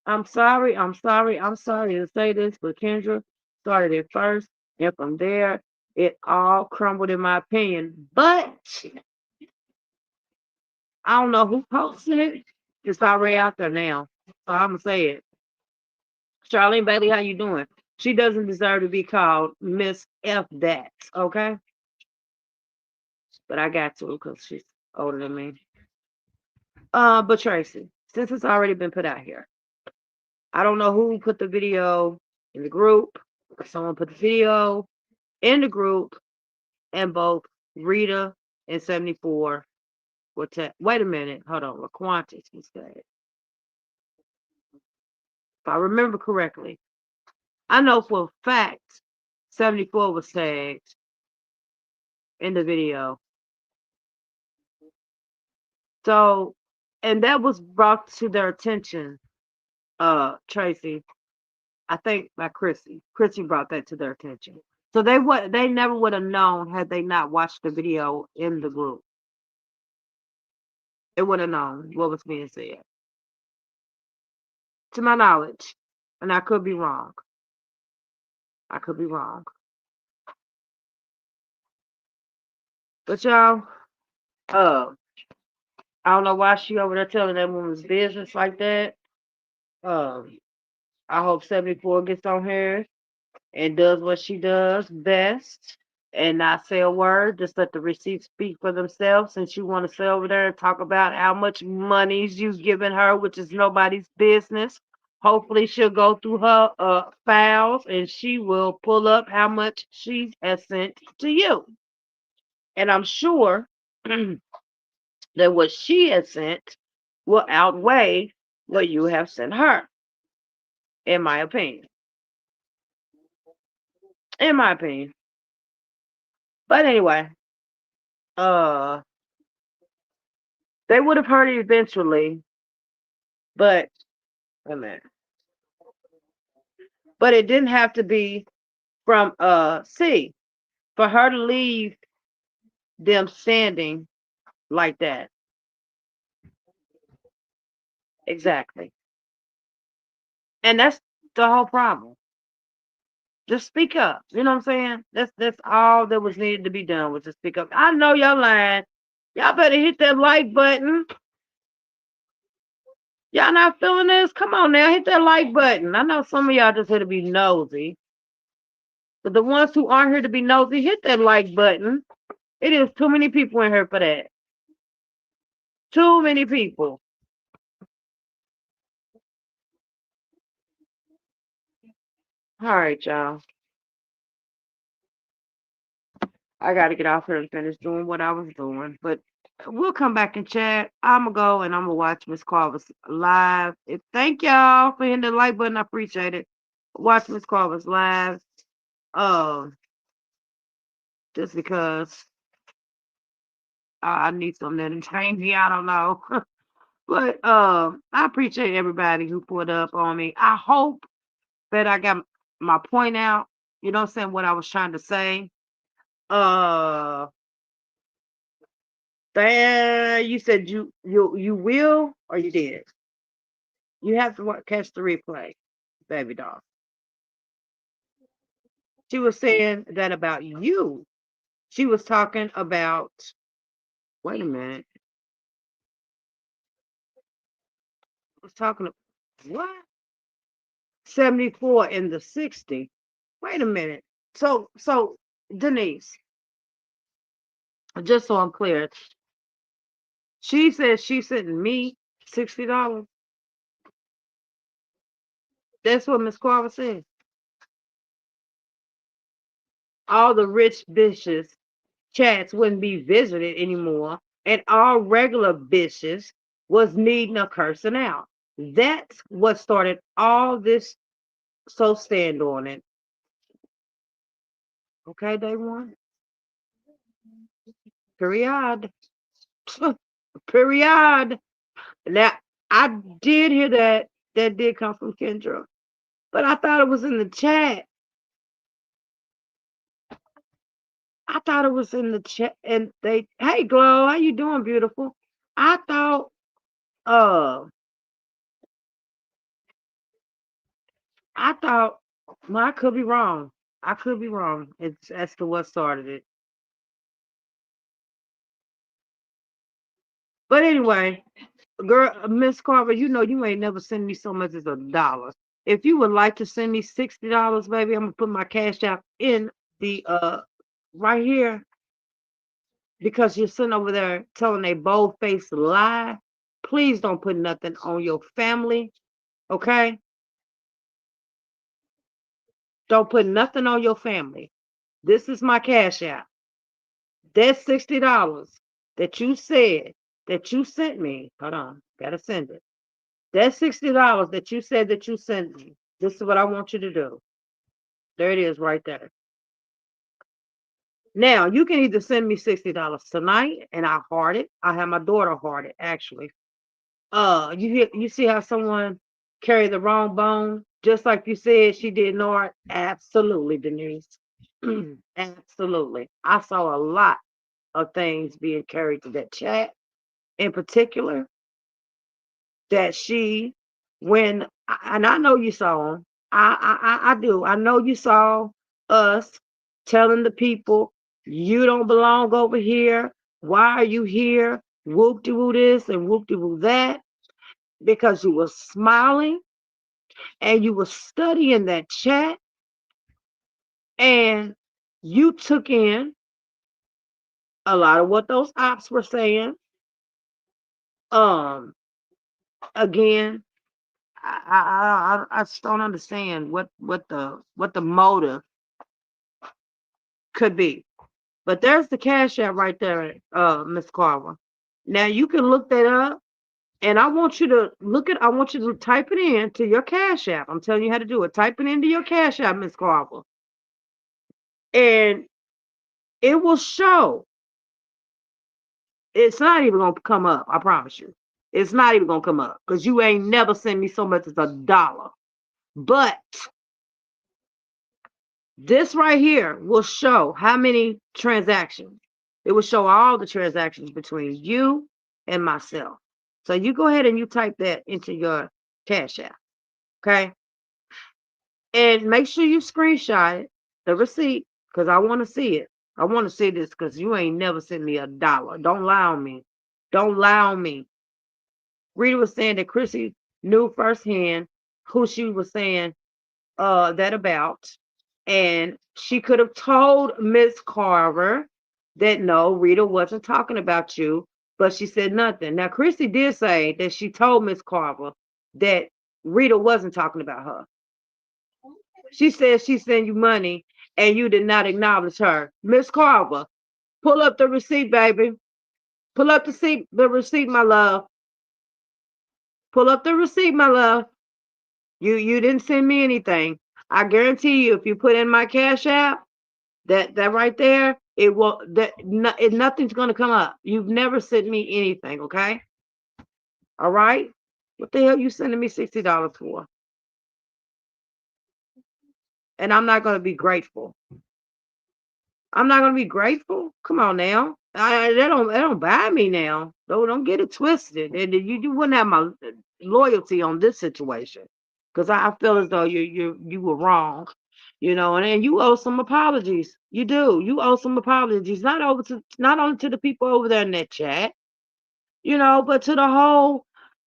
I'm sorry to say this, but Kendra started it first, and from there, it all crumbled in my opinion. But I don't know who posted it. It's already out there now. So I'm gonna say it. Charlene Bailey, how you doing? She doesn't deserve to be called Miss F that, okay? But I got to because she's older than me. But Tracy, since it's already been put out here, I don't know who put the video in the group. Someone put the video in the group, and both Rita and 74 were wait a minute, hold on, LaQuantas was tagged. If I remember correctly. I know for a fact 74 was tagged in the video. So, and that was brought to their attention, Tracy, I think by Chrissy. Chrissy brought that to their attention. So they never would have known had they not watched the video in the group. They would have known what was being said. To my knowledge. And I could be wrong. I could be wrong. But y'all, uh, I don't know why she over there telling that woman's business like that. Um, I hope 74 gets on here and does what she does best and not say a word. Just let the receipts speak for themselves. Since you want to sit over there and talk about how much money's you've given her, which is nobody's business. Hopefully she'll go through her files and she will pull up how much she has sent to you. And I'm sure that what she has sent will outweigh what you have sent her, in my opinion. In my opinion. But anyway, uh they would have heard it eventually, but wait a minute. But it didn't have to be from C for her to leave them standing like that. Exactly. And that's the whole problem. Just speak up. You know what I'm saying? That's all that was needed to be done was to speak up. I know y'all lying. Y'all better hit that like button. Y'all not feeling this? Come on now, hit that like button. I know some of y'all just here to be nosy. But the ones who aren't here to be nosy, hit that like button. It is too many people in here for that. Too many people. All right, y'all. I got to get off here and finish doing what I was doing. But we'll come back and chat. I'm going to go and I'm going to watch Miss Carver's live. Thank y'all for hitting the like button. I appreciate it. Watch Miss Carver's live. Um, just because I need something to entertain me. I don't know. But I appreciate everybody who put up on me. I hope that I got my point out. You know what I'm saying? What I was trying to say. Uh, you said you will or you did. You have to catch the replay, baby doll. She was saying that about you. She was talking about. Wait a minute. Was talking. What? 74 and the 60. Wait a minute. So Denise, just so I'm clear, she said she sent me $60. That's what Miss Carver said. All the rich bitches chats wouldn't be visited anymore, and all regular bitches was needing a cursing out. That's what started all this. So stand on it. Okay, day one. Period. Period. Now I did hear that. That did come from Kendra. But I thought it was in the chat. I thought it was in the chat. And they, hey, Glow, how you doing, beautiful? I thought, uh, I thought, well, I could be wrong. I could be wrong. It's as to what started it. But anyway, girl, Miss Carver, you know you ain't never send me so much as $1. If you would like to send me $60, baby, I'm gonna put my cash out in the right here because you're sitting over there telling a bold faced lie. Please don't put nothing on your family, okay? Don't put nothing on your family. This is my cash out. That's $60 that you said that you sent me. Hold on, gotta send it. That's $60 that you said that you sent me. This is what I want you to do. There it is right there. Now you can either send me $60 tonight and I heart it. I have my daughter heart it actually. You see how someone carried the wrong bone? Just like you said she did Nord? Absolutely, Denise. Absolutely. I saw a lot of things being carried to that chat. In particular, that she when and I know you saw them. I do. I know you saw us telling the people you don't belong over here. Why are you here? Whoop de woo this and whoop de woo that. Because you were smiling and you were studying that chat and you took in a lot of what those ops were saying. Um, again, I just don't understand what the motive could be. But there's the cash app right there, Miss Carver. Now you can look that up, and I want you to look at. I want you to type it in to your cash app. I'm telling you how to do it. Type it into your cash app, Miss Carver, and it will show. It's not even gonna come up. I promise you. It's not even gonna come up because you ain't never sent me so much as $1. But this right here will show how many transactions. It will show all the transactions between you and myself. So you go ahead and you type that into your Cash App, okay? And make sure you screenshot it, the receipt, because I want to see it. I want to see this because you ain't never sent me $1. Don't lie on me. Don't lie on me. Rita was saying that Chrissy knew firsthand who she was saying that about. And she could have told Miss Carver that no, Rita wasn't talking about you, but she said nothing. Now, Chrissy did say that she told Miss Carver that Rita wasn't talking about her. She said she sent you money and you did not acknowledge her. Miss Carver, pull up the receipt, baby. Pull up the receipt, my love. Pull up the receipt, my love. You didn't send me anything. I guarantee you, if you put in my cash app, that right there, it will nothing's gonna come up. You've never sent me anything, okay? All right? What the hell you sending me $60 for? And I'm not gonna be grateful. I'm not gonna be grateful. Come on now. They don't buy me now. Don't get it twisted. And you wouldn't have my loyalty on this situation. Because I feel as though you were wrong. And then you owe some apologies. You do. You owe some apologies. Not only to the people over there in that chat, but to the whole,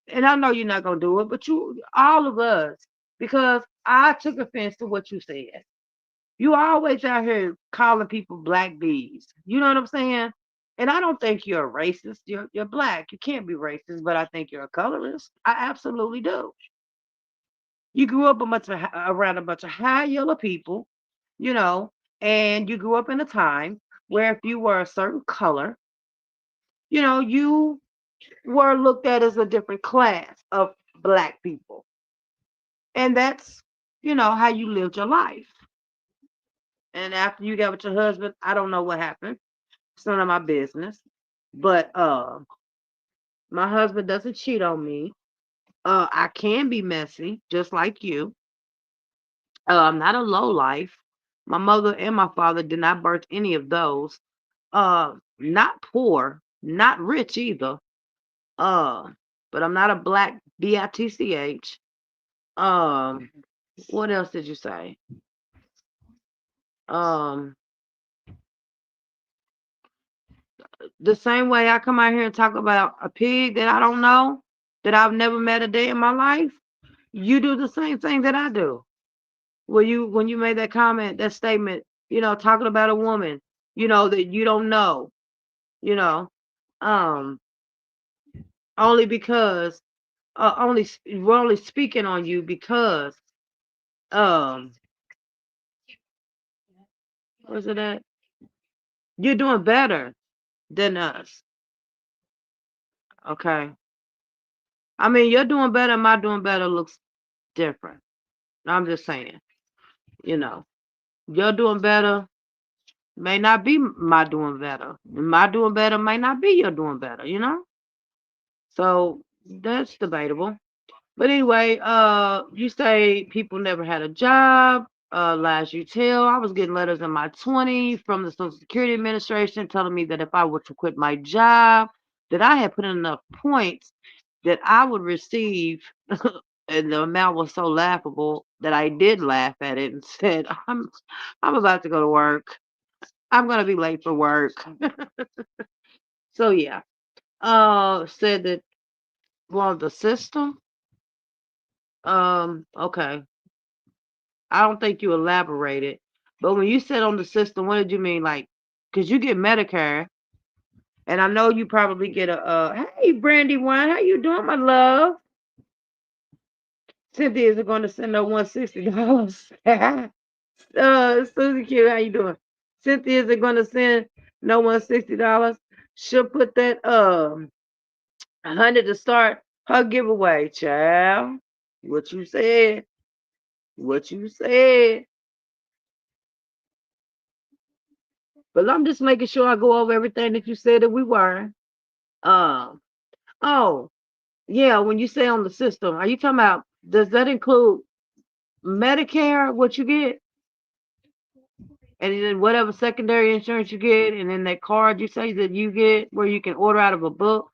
and I know you're not gonna do it, but all of us, because I took offense to what you said. You always out here calling people black bees. You know what I'm saying? And I don't think you're a racist. You're black. You can't be racist, but I think you're a colorist. I absolutely do. You grew up around a bunch of high yellow people, you know, and you grew up in a time where if you were a certain color, you were looked at as a different class of black people. And that's, how you lived your life. And after you got with your husband, I don't know what happened. It's none of my business. But my husband doesn't cheat on me. I can be messy, just like you. I'm not a low life. My mother and my father did not birth any of those. Not poor, not rich either. Uh, but I'm not a black bitch. Um, what else did you say? Um, the same way I come out here and talk about a pig that I don't know, that I've never met a day in my life, you do the same thing that I do. When you made that comment, that statement, talking about a woman, that you don't know, you know, um, only because we're only speaking on you because um, where's it at? You're doing better than us. Okay. I mean, you're doing better. My doing better looks different. I'm just saying, you know, you're doing better may not be my doing better. My doing better may not be your doing better. So that's debatable. But anyway, you say people never had a job. Last you tell, I was getting letters in my 20s from the Social Security Administration telling me that if I were to quit my job, that I had put in enough points that I would receive, and the amount was so laughable that I did laugh at it and said, I'm about to go to work. I'm gonna be late for work. So yeah. Said that, well, the system. Okay. I don't think you elaborated. But when you said on the system, what did you mean? Like, because you get Medicare, and I know you probably get hey, Brandywine, how you doing, my love? Cynthia is going to send her $160. Susie Q, how you doing? Cynthia is going to send no $160. She'll put that 100 to start her giveaway, child. What you said? What you said? But I'm just making sure I go over everything that you said that we were. Um. Oh, yeah. When you say on the system, are you talking about? Does that include Medicare? What you get, and then whatever secondary insurance you get, and then that card you say that you get, where you can order out of a book.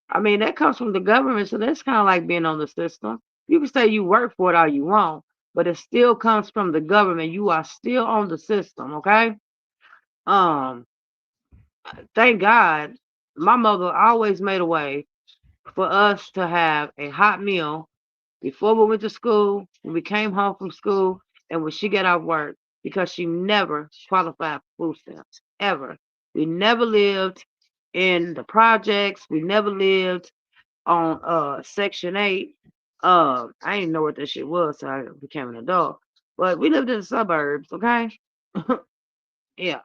I mean, that comes from the government, so that's kind of like being on the system. You can say you work for it all you want, but it still comes from the government. You are still on the system, okay? Um, thank God, my mother always made a way for us to have a hot meal before we went to school, when we came home from school, and when she got off work, because she never qualified for food stamps, ever. We never lived in the projects. We never lived on Section 8. I didn't know what that shit was, so I became an adult. But we lived in the suburbs, okay? Yeah.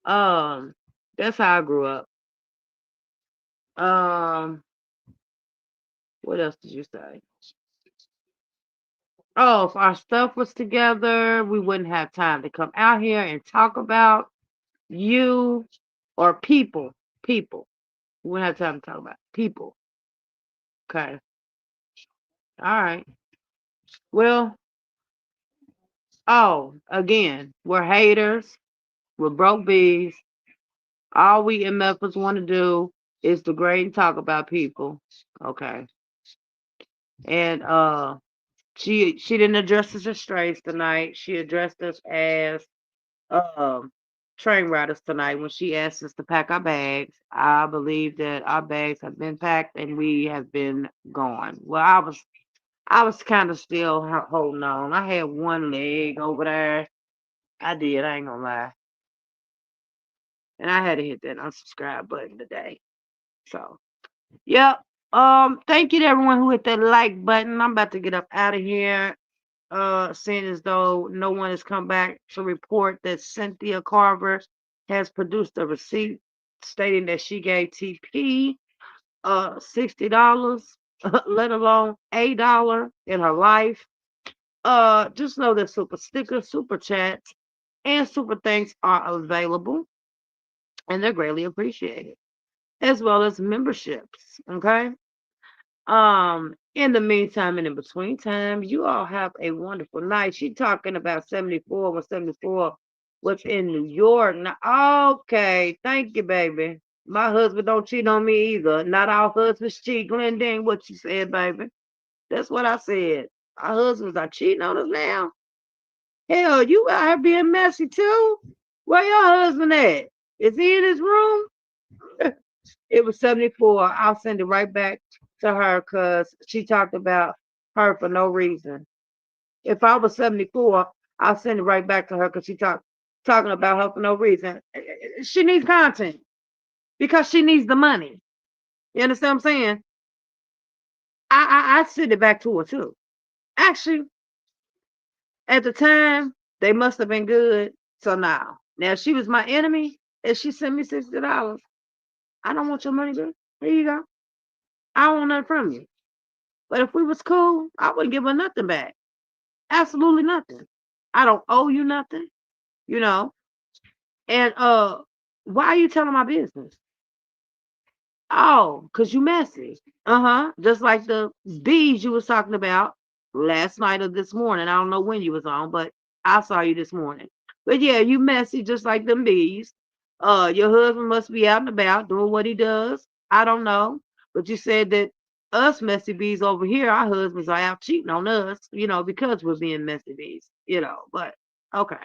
Um, that's how I grew up. Um, what else did you say? Oh, if our stuff was together, we wouldn't have time to come out here and talk about you or people. People. We wouldn't have time to talk about people. Okay. All right. Well, oh, again, we're haters. We're broke bees. All we MFers want to do is degrade and talk about people. Okay. And she didn't address us as strays tonight. She addressed us as um train riders tonight when she asked us to pack our bags. I believe that our bags have been packed and we have been gone. Well, I was kind of still holding on. I had one leg over there. I did. I ain't gonna lie. And I had to hit that unsubscribe button today. So, yep. Thank you to everyone who hit that like button. I'm about to get up out of here. Seeing as though no one has come back to report that Cynthia Carver has produced a receipt stating that she gave TP $60, let alone $1 in her life. Just know that super stickers, super chats, and super thanks are available, and they're greatly appreciated, as well as memberships. Okay. In the meantime and in between time, you all have a wonderful night. She talking about 74 when 74 was in New York. Now, okay, thank you, baby. My husband don't cheat on me either. Not our husbands cheat. Glendine, what you said, baby. That's what I said. Our husbands are cheating on us now. Hell, you out here being messy too. Where your husband at? Is he in his room? It was 74. I'll send it right back to her because she talked about her for no reason. If I was 74, I'll send it right back to her because talking about her for no reason. She needs content because she needs the money. You understand what I'm saying? I send it back to her too. Actually, at the time, they must have been good. So now she was my enemy and she sent me $60. I don't want your money, girl. Here you go. I don't want nothing from you. But if we was cool, I wouldn't give her nothing back. Absolutely nothing. I don't owe you nothing, you know. And why are you telling my business? Oh, cause you messy. Uh-huh. Just like the bees you was talking about last night or this morning. I don't know when you was on, but I saw you this morning. But yeah, you messy just like them bees. Your husband must be out and about doing what he does. I don't know. But you said that us messy bees over here, our husbands are out cheating on us, because we're being messy bees. But okay.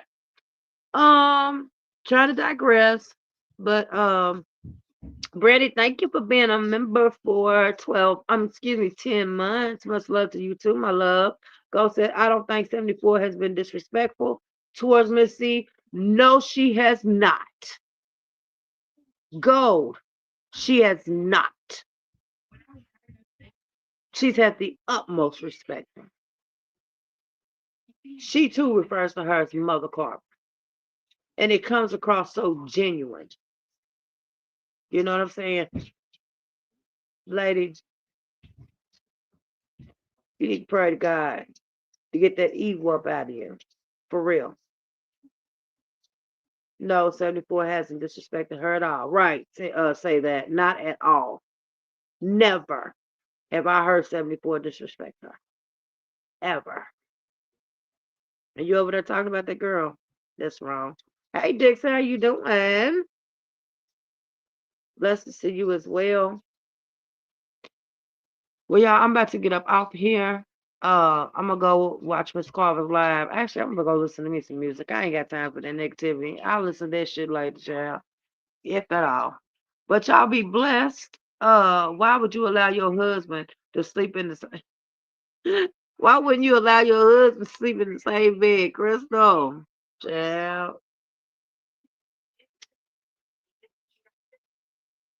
Trying to digress. But Brady, thank you for being a member for 10 months. Much love to you too, my love. Go said, I don't think 74 has been disrespectful towards Miss C. No, she has not. Gold, she has not. She's had the utmost respect. She too refers to her as Mother Carver. And it comes across so genuine. You know what I'm saying? Lady, you need to pray to God to get that evil up out of you. For real. No, 74 hasn't disrespected her at all. Right. Say that. Not at all. Never have I heard 74 disrespect her. Ever. And you over there talking about that girl. That's wrong. Hey, Dixon, how you doing? Blessed to see you as well. Well, y'all, I'm about to get up off here. I'm gonna go watch Miss Carver's live. Actually, I'm gonna go listen to me some music. I ain't got time for that negativity. I'll listen to that shit later, child. If at all. But y'all be blessed. Why would you allow your husband to sleep in the same? Why wouldn't you allow your husband to sleep in the same bed, Crystal? Child,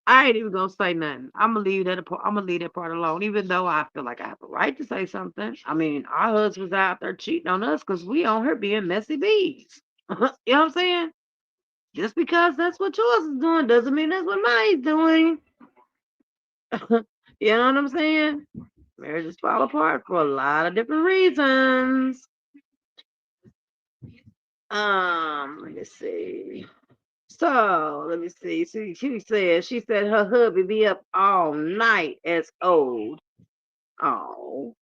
I ain't even gonna say nothing. I'm gonna leave that. I'm gonna leave that part alone, even though I feel like I have a right to say something. I mean, our husbands out there cheating on us because we on here being messy bees. You know what I'm saying? Just because that's what yours is doing doesn't mean that's what mine's doing. You know what I'm saying? Marriages fall apart for a lot of different reasons. Let me see. So let me see. She said her hubby be up all night as old. Oh,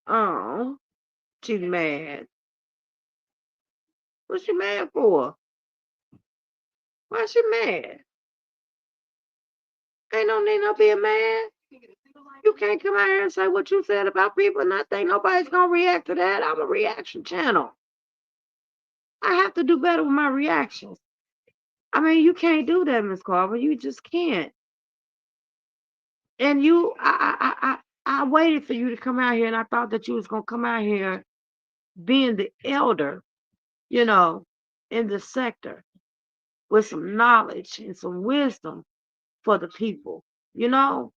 oh, she's mad. What's she mad for? Why she mad? Ain't no need no being mad. You can't come out here and say what you said about people and not think nobody's gonna react to that. I'm a reaction channel. I have to do better with my reactions. I mean, you can't do that, Miss Carver. You just can't. And I waited for you to come out here, and I thought that you was gonna come out here being the elder, you know, in the sector with some knowledge and some wisdom for the people. You know,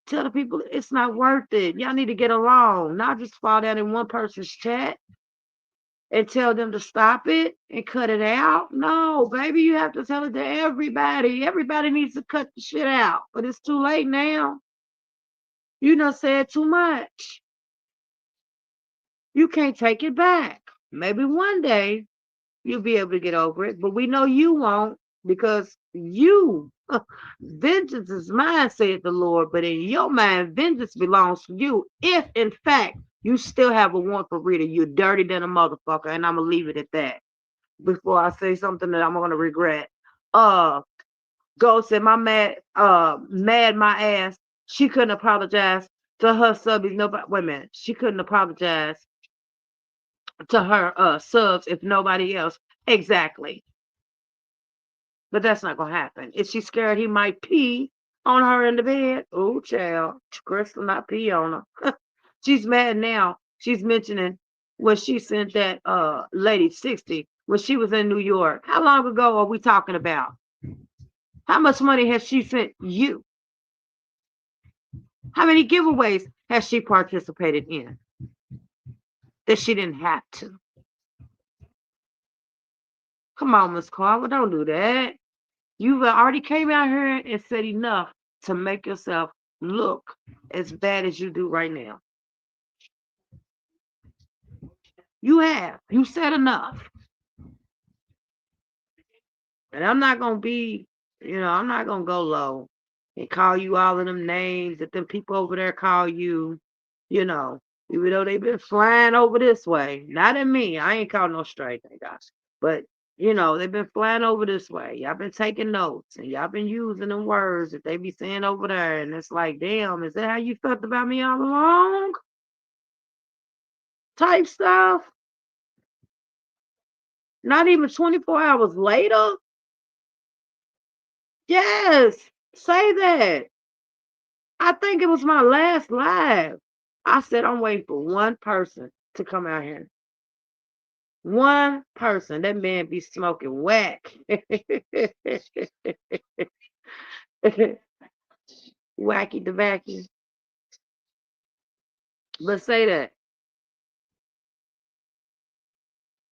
tell the people it's not worth it. Y'all need to get along, not just fall down in one person's chat and tell them to stop it and cut it out. No, baby, you have to tell it to everybody. Everybody needs to cut the shit out, but it's too late now. You done said too much. You can't take it back. Maybe one day you'll be able to get over it, but we know you won't because you, vengeance is mine, said the Lord, but in your mind, vengeance belongs to you. If, in fact, you still have a want for Rita, you're dirty than a motherfucker, and I'm going to leave it at that before I say something that I'm going to regret. Uh, Ghost said, mad my ass. She couldn't apologize to her subbies. Nobody, wait a minute. She couldn't apologize to her subs if nobody else. Exactly. But that's not gonna happen. Is she scared he might pee on her in the bed? Oh, child, Crystal not pee on her. She's mad now. She's mentioning when she sent that lady 60 when she was in New York. How long ago are we talking about? How much money has she sent you? How many giveaways has she participated in that she didn't have to? Come on, Miss Carver, don't do that. You've already came out here and said enough to make yourself look as bad as you do right now. You have. You said enough. And I'm not going to be, I'm not going to go low and call you all of them names that them people over there call you, you know, even though they've been flying over this way. Not at me. I ain't called no straight, thank God. But they've been flying over this way. Y'all been taking notes and y'all been using them words that they be saying over there. And it's like, damn, is that how you felt about me all along? Type stuff. Not even 24 hours later. Yes, say that. I think it was my last live. I said I'm waiting for one person to come out here. One person. That man be smoking whack. Wacky the. Let's say that.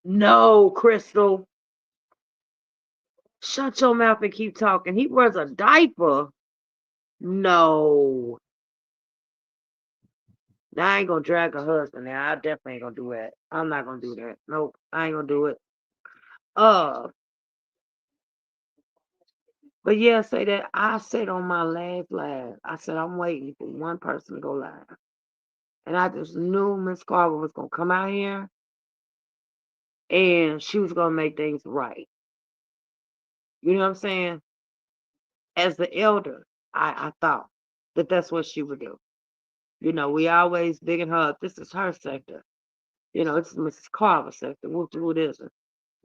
No, Crystal. Shut your mouth and keep talking. He wears a diaper. No. Now I ain't gonna drag a husband now. I definitely ain't gonna do that. I'm not gonna do that. Nope, I ain't gonna do it. Uh, but yeah, say that I said on my last live, I said I'm waiting for one person to go live. And I just knew Miss Carver was gonna come out here and she was gonna make things right. You know what I'm saying? As the elder, I thought that that's what she would do. We always digging her up. This is her sector. It's Mrs. Carver's sector. Who it is?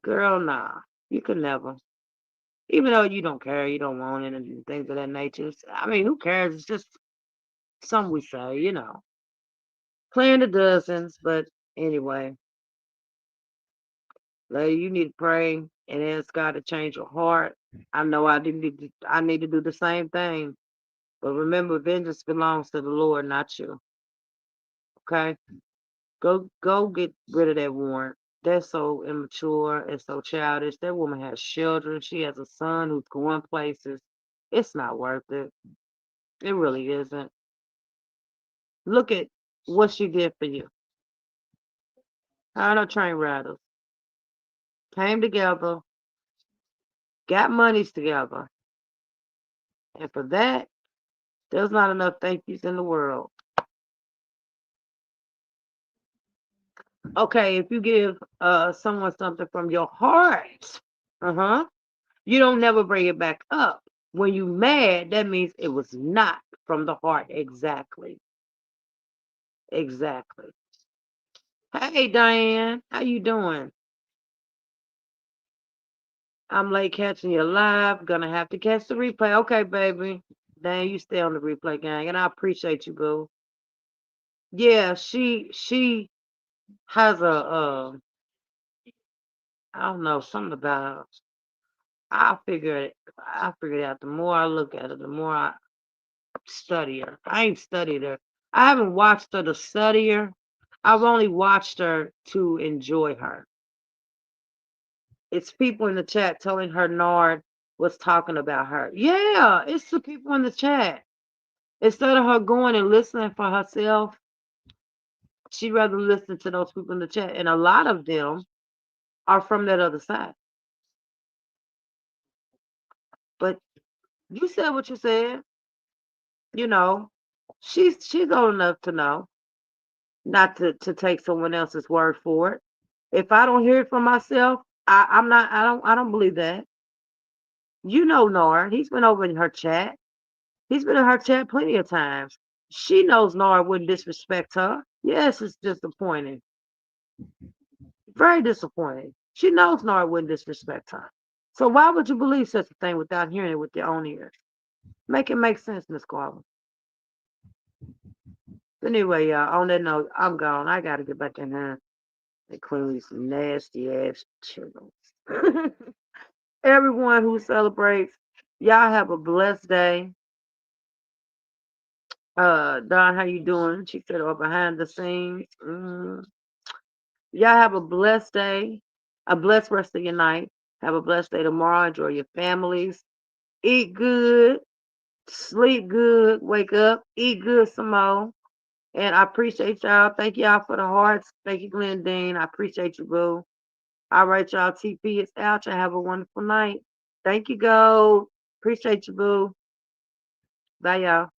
Girl, nah. You could never. Even though you don't care, you don't want it, and things of that nature. I mean, who cares? It's just something we say, playing the dozens. But anyway, lady, you need to pray and ask God to change your heart. I know I need to do the same thing. But remember, vengeance belongs to the Lord, not you. Okay? Go get rid of that warrant. That's so immature and so childish. That woman has children. She has a son who's going places. It's not worth it. It really isn't. Look at what she did for you. Her and her train riders came together, got monies together, and for that, there's not enough thank yous in the world. Okay, if you give someone something from your heart, uh-huh, you don't never bring it back up. When you mad, that means it was not from the heart. Exactly. Exactly. Hey Diane, how you doing? I'm late catching you live. Gonna have to catch the replay. Okay, baby. Diane, you stay on the replay, gang, and I appreciate you, boo. Yeah, she has I don't know, something about I figure it out. The more I look at her, the more I study her. I ain't studied her. I haven't watched her to study her. I've only watched her to enjoy her. It's people in the chat telling her Nard was talking about her. Yeah, it's the people in the chat. Instead of her going and listening for herself, she'd rather listen to those people in the chat. And a lot of them are from that other side. But you said what you said. You know, she's old enough to know not to take someone else's word for it. If I don't hear it from myself, I'm not. I don't believe that. You know, Nora. He's been over in her chat. He's been in her chat plenty of times. She knows Nora wouldn't disrespect her. Yes, it's disappointing. Very disappointing. She knows Nora wouldn't disrespect her. So why would you believe such a thing without hearing it with your own ears? Make it make sense, Miss Carver. Anyway, y'all, on that note, I'm gone. I gotta get back in here and clean these nasty ass children. Everyone who celebrates, y'all have a blessed day. Don, how you doing? She said, "Oh, behind the scenes." Y'all have a blessed day, a blessed rest of your night. Have a blessed day tomorrow. Enjoy your families. Eat good, sleep good, wake up, eat good some more. And I appreciate y'all. Thank y'all for the hearts. Thank you, Glendine. I appreciate you, boo. All right, y'all. TP is out. Y'all have a wonderful night. Thank you, Gold. Appreciate you, boo. Bye, y'all.